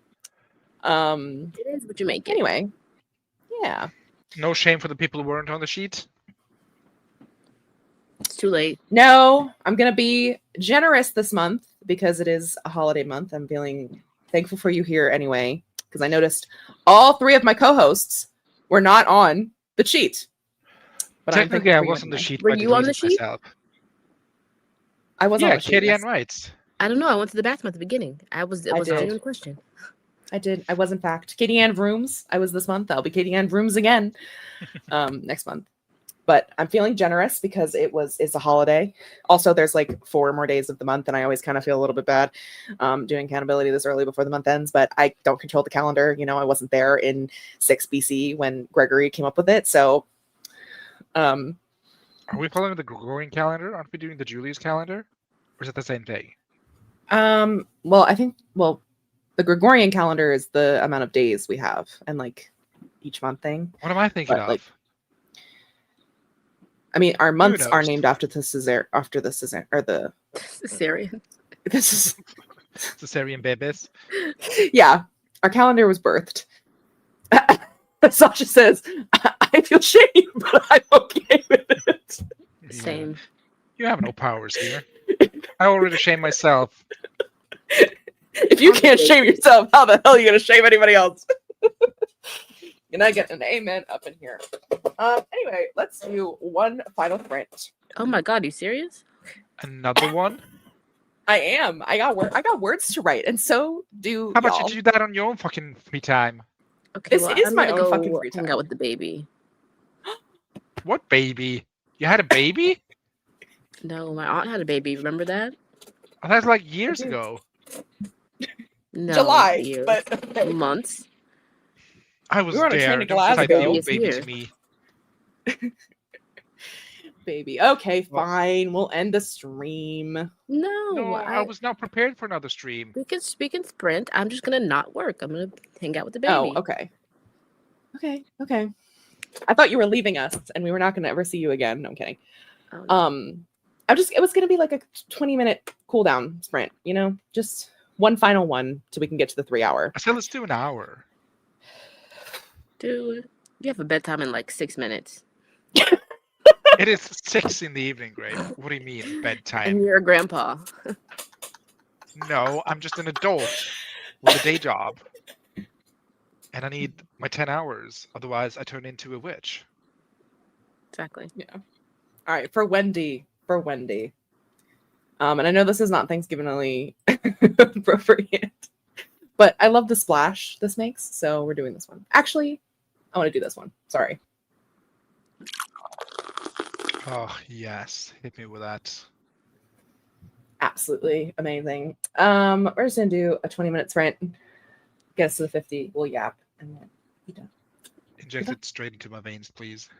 It is what you make it. Anyway. Yeah. No shame for the people who weren't on the sheet. It's too late. No, I'm going to be generous this month because it is a holiday month. I'm feeling thankful for you here anyway, because I noticed all 3 of my co-hosts were not on the sheet. But technically, I was on the sheet. Were I you on the deleted sheet? myself. I was on Yeah, the sheet. Katie Yes. Ann writes. I don't know. I went to the bathroom at the beginning. It was a genuine question. I did. I was, in fact. Katie Ann Rooms. I was this month. I'll be Katie Ann Rooms again next month. But I'm feeling generous because it's a holiday. Also, there's like 4 more days of the month, and I always kind of feel a little bit bad doing accountability this early before the month ends. But I don't control the calendar. You know, I wasn't there in 6 BC when Gregory came up with it. So, are we following the Gregorian calendar? Aren't we doing the Julius calendar? Or is it the same thing? Well, I think the Gregorian calendar is the amount of days we have, and like each month thing. What am I thinking of? Like, I mean, our months are knows? named after the Caesarian. This is Caesarean babies. Yeah, our calendar was birthed. Sasha says, "I feel shame, but I'm okay with it." Same. You have no powers here. I already shame myself. If you can't shame yourself, how the hell are you going to shame anybody else? And I get an amen up in here. Anyway, let's do one final sprint. Oh my god, are you serious? Another one? I am. I got words to write, and so do How about y'all. you do that on your own fucking free time? Okay, This is my own fucking free time. Hang out with the baby. What baby? You had a baby? No, my aunt had a baby. Remember that? Oh, that's like years ago. No, July, years. but months. I was We were on a there. train to Don't type Glasgow. the old This baby year. to me. Baby. Okay, fine. We'll end the stream. No, I was not prepared for another stream. We can sprint. I'm just gonna not work. I'm gonna hang out with the baby. Oh, okay. Okay. I thought you were leaving us and we were not gonna ever see you again. No, I'm kidding. Oh, no. It was gonna be like a 20-minute cooldown sprint, you know? Just one final one so we can get to the 3-hour. I said let's do an hour. Dude, you have a bedtime in like 6 minutes. It is 6 in the evening, Grape. What do you mean, bedtime? And you're a grandpa. No, I'm just an adult with a day job. And I need my 10 hours. Otherwise, I turn into a witch. Exactly. Yeah. All right, for Wendy. And I know this is not Thanksgivingly appropriate, but I love the splash this makes, so we're doing this one. Actually, I want to do this one. Sorry. Oh, yes. Hit me with that. Absolutely amazing. We're just gonna do a 20-minute sprint. Get us to the 50. We'll yap and then be done. Inject it straight into my veins, please.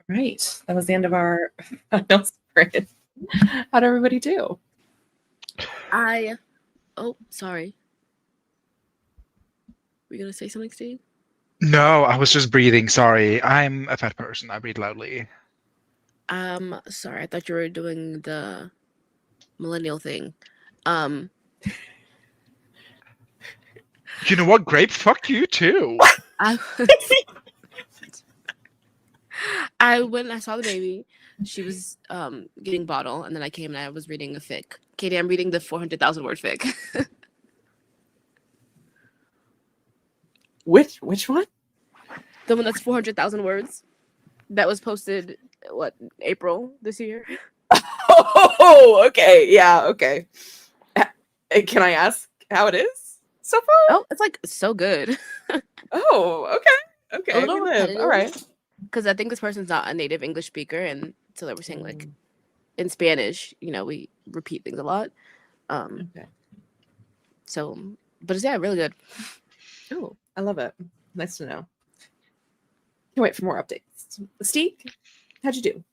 Right. That was the end of our final spread. How'd everybody do? Oh, sorry. Were you gonna say something, Steve? No, I was just breathing. Sorry. I'm a fat person. I breathe loudly. Sorry. I thought you were doing the millennial thing. You know what, Grape? Fuck you too. I went and I saw the baby. She was getting bottle, and then I came and I was reading a fic. Katie, I'm reading the 400,000 word fic. Which one? The one that's 400,000 words. That was posted April this year. Oh, okay. Yeah, okay. Can I ask how it is so far? Oh, it's like so good. Oh, okay. Okay. A little repetitive. All right. Because I think this person's not a native English speaker, and so they were saying like in Spanish, we repeat things a lot. Okay. So, but it's really good. Oh, I love it. Nice to know. Can't wait for more updates. Steve, how'd you do?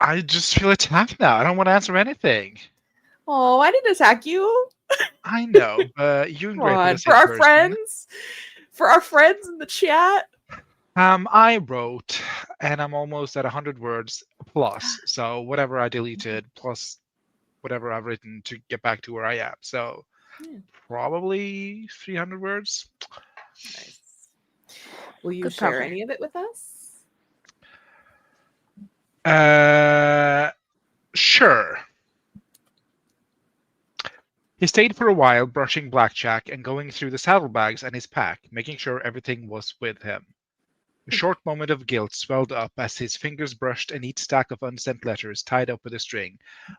I just feel attacked now. I don't want to answer anything. Oh, I didn't attack you. I know, but you and Grape are the same for our person. friends, for our friends in the chat. I wrote, and I'm almost at 100 words plus. So whatever I deleted plus whatever I've written to get back to where I am. So probably 300 words. Nice. Will you Good share cover. any of it with us? Sure. He stayed for a while, brushing blackjack and going through the saddlebags and his pack, making sure everything was with him. A short moment of guilt swelled up as his fingers brushed a neat stack of unsent letters tied up with a string,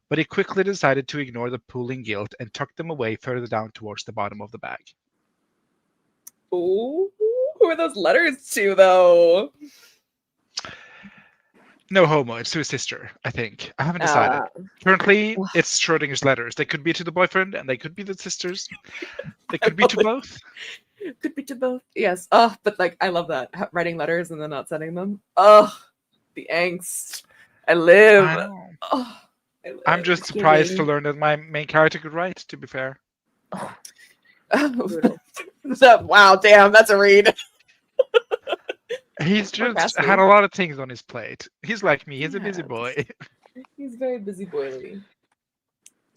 but he quickly decided to ignore the pooling guilt and tucked them away further down towards the bottom of the bag. Oh, who are those letters to, though? No homo, it's to his sister, I think. I haven't decided. Currently, it's Schrodinger's letters. They could be to the boyfriend, and they could be the sisters. They could be to both. Could be to both. Yes. Oh, but I love that. Writing letters and then not sending them. Oh, the angst. I live. I know. Oh, I live. I'm just surprised to learn that my main character could write, to be fair. Wow, damn, that's a read. He's just had a lot of things on his plate. He's like me. He's a busy boy. He's very busy boily.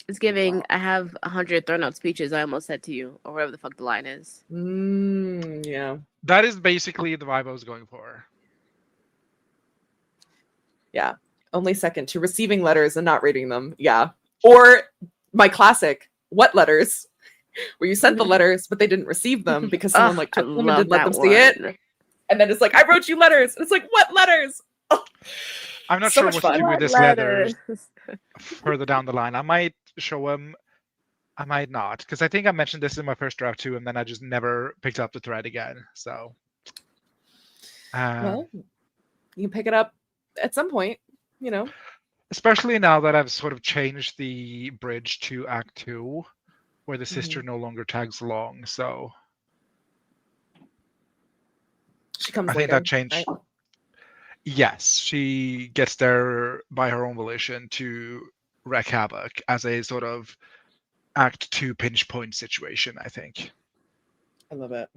It's giving, I have 100 thrown out speeches I almost said to you, or whatever the fuck the line is. Yeah. That is basically the vibe I was going for. Yeah. Only second to receiving letters and not reading them. Yeah. Or my classic, what letters? Where you sent the letters, but they didn't receive them because someone took them and didn't let them see it. And then it's like, I wrote you letters. And it's like, what letters? Oh. I'm not sure what to do with this letter further down the line. I might show him. I might not. Because I think I mentioned this in my first draft too, and then I just never picked up the thread again. So. Well, you can pick it up at some point, Especially now that I've sort of changed the bridge to Act 2, where the sister no longer tags along. So. She comes later, think that changed. Right? Yes, she gets there by her own volition to wreak havoc as a sort of Act 2 pinch point situation, I think. I love it.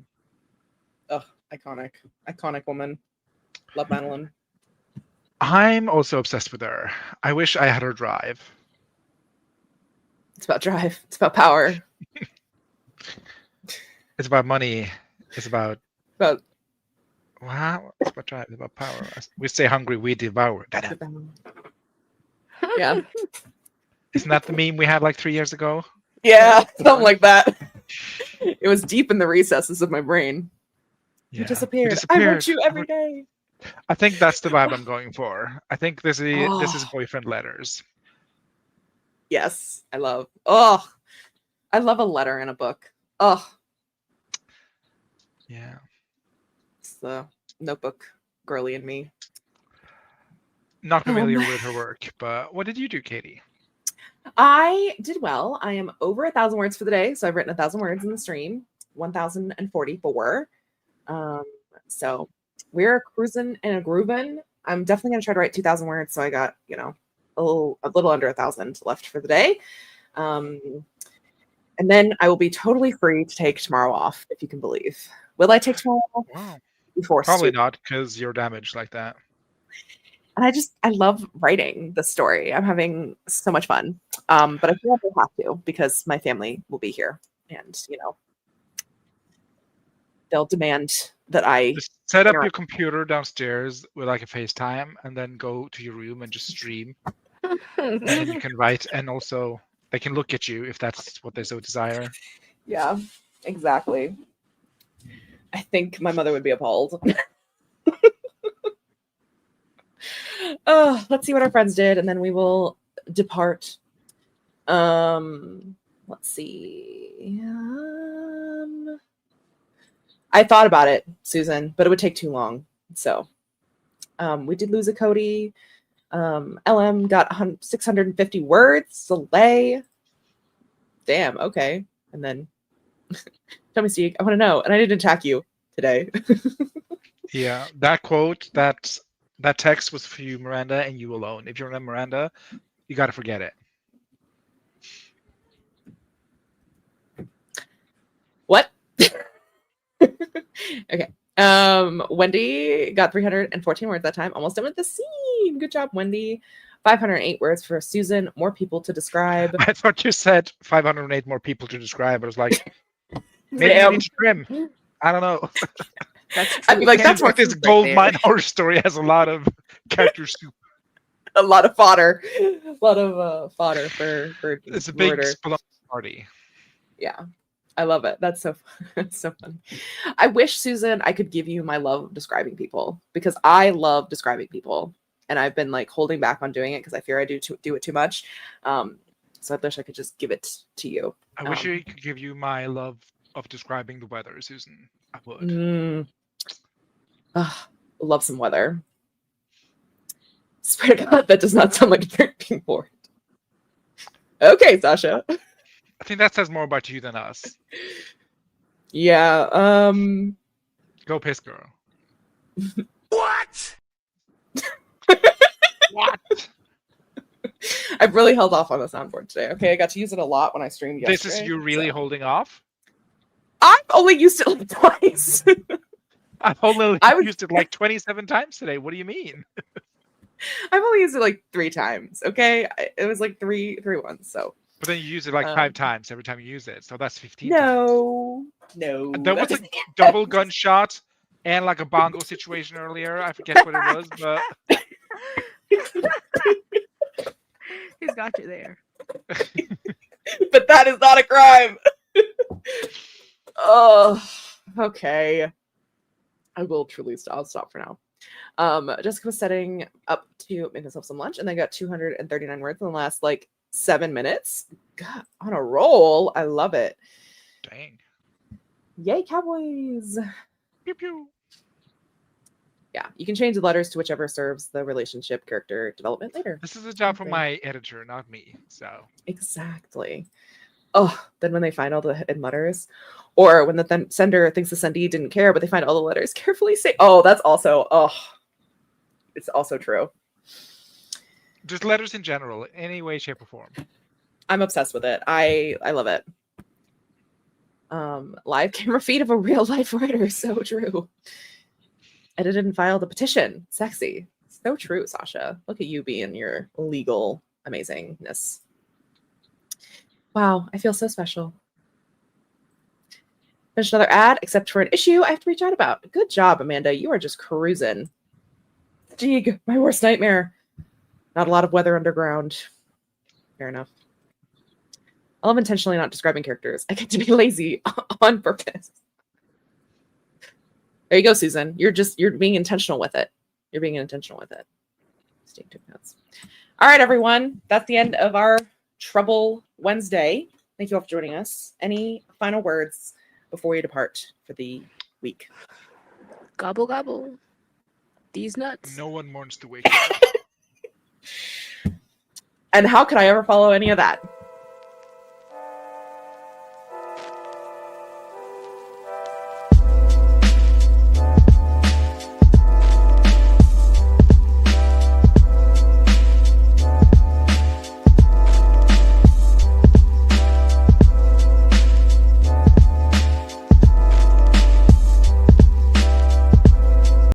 Oh, iconic. Iconic woman. Love Madeline. I'm also obsessed with her. I wish I had her drive. It's about drive. It's about power. It's about money. It's about... Wow, it's about drive, it's about power. We stay hungry, we devour. Yeah. Isn't that the meme we had 3 years ago? Yeah, something like that. It was deep in the recesses of my brain. Yeah. You disappeared. I wrote you every day. I think that's the vibe I'm going for. I think this is boyfriend letters. Yes, I love. Oh, I love a letter in a book. Oh. Yeah. The Notebook girly in me. Not familiar with her work, but what did you do, Katie? I did well. I am over 1,000 words for the day, so I've written 1,000 words in the stream. 1,044. So we're cruising and a grooving. I'm definitely gonna try to write 2,000 words, so I got a little under 1,000 left for the day. And then I will be totally free to take tomorrow off, if you can believe. Will I take tomorrow off? Wow. Be forced Probably to. not, because you're damaged like that. And I love writing the story. I'm having so much fun. But I feel like I have to because my family will be here, and they'll demand that I just set up your computer downstairs with like a FaceTime, and then go to your room and just stream. And then you can write, and also they can look at you if that's what they so desire. Yeah, exactly. I think my mother would be appalled. Let's see what our friends did, and then we will depart. Let's see. I thought about it, Susan, but it would take too long. So we did lose a Cody. LM got 650 words. Soleil. Damn, okay. And then tell me, Steve, I want to know. And I didn't attack you today. Yeah, that quote, that text was for you, Miranda, and you alone. If you're not Miranda, you got to forget it. What? Okay. Wendy got 314 words that time. Almost done with the scene. Good job, Wendy. 508 words for Susan. More people to describe. I thought you said 508 more people to describe. I was like, maybe you need to trim. I don't know. I mean, like, that's what this gold mine horror story has a lot of character soup. A lot of fodder. A lot of fodder for it's a big party. Yeah. I love it. That's so fun. I wish, Susan, I could give you my love of describing people, because I love describing people, and I've been like holding back on doing it because I fear I do it too much. So I wish I could just give it to you. I wish I could give you my love of describing the weather, Susan. I would. Love some weather. Swear to God, that does not sound like a drinking board. Okay, Sasha. I think that says more about you than us. Yeah. Go piss, girl. What? What? I've really held off on the soundboard today. Okay, I got to use it a lot when I streamed yesterday. This is you really holding off? I've only used it like twice. I've only used it like 27 times today. What do you mean? I've only used it like 3 times. Okay, it was like three ones. So. But then you use it like 5 times every time you use it, so that's 15. No. There was a double gunshot and like a bongo situation earlier. I forget what it was, but he's got you there. But that is not a crime. Oh, okay. I will truly stop. I'll stop for now. Jessica was setting up to make herself some lunch, and they got 239 words in the last 7 minutes. God, on a roll. I love it. Dang. Yay, Cowboys. Pew pew. Yeah, you can change the letters to whichever serves the relationship character development later. This is a job for my editor, not me. So exactly. Oh, then when they find all the hidden letters, or when the sender thinks the sendee didn't care, but they find all the letters carefully say, oh, that's also, it's also true. Just letters in general, any way, shape, or form. I'm obsessed with it. I love it. Live camera feed of a real life writer. So true. Edited and filed a petition. Sexy. So true, Sasha. Look at you being your legal amazingness. Wow, I feel so special. Finish another ad, except for an issue I have to reach out about. Good job, Amanda. You are just cruising. Jeeg, my worst nightmare. Not a lot of weather underground. Fair enough. I love intentionally not describing characters. I get to be lazy on purpose. There you go, Susan. You're being intentional with it. You're being intentional with it. Stay tuned notes. All right, everyone. That's the end of our Trouble Wednesday. Thank you all for joining us. Any final words before we depart for the week? Gobble gobble. These nuts. No one mourns the wake. And how could I ever follow any of that?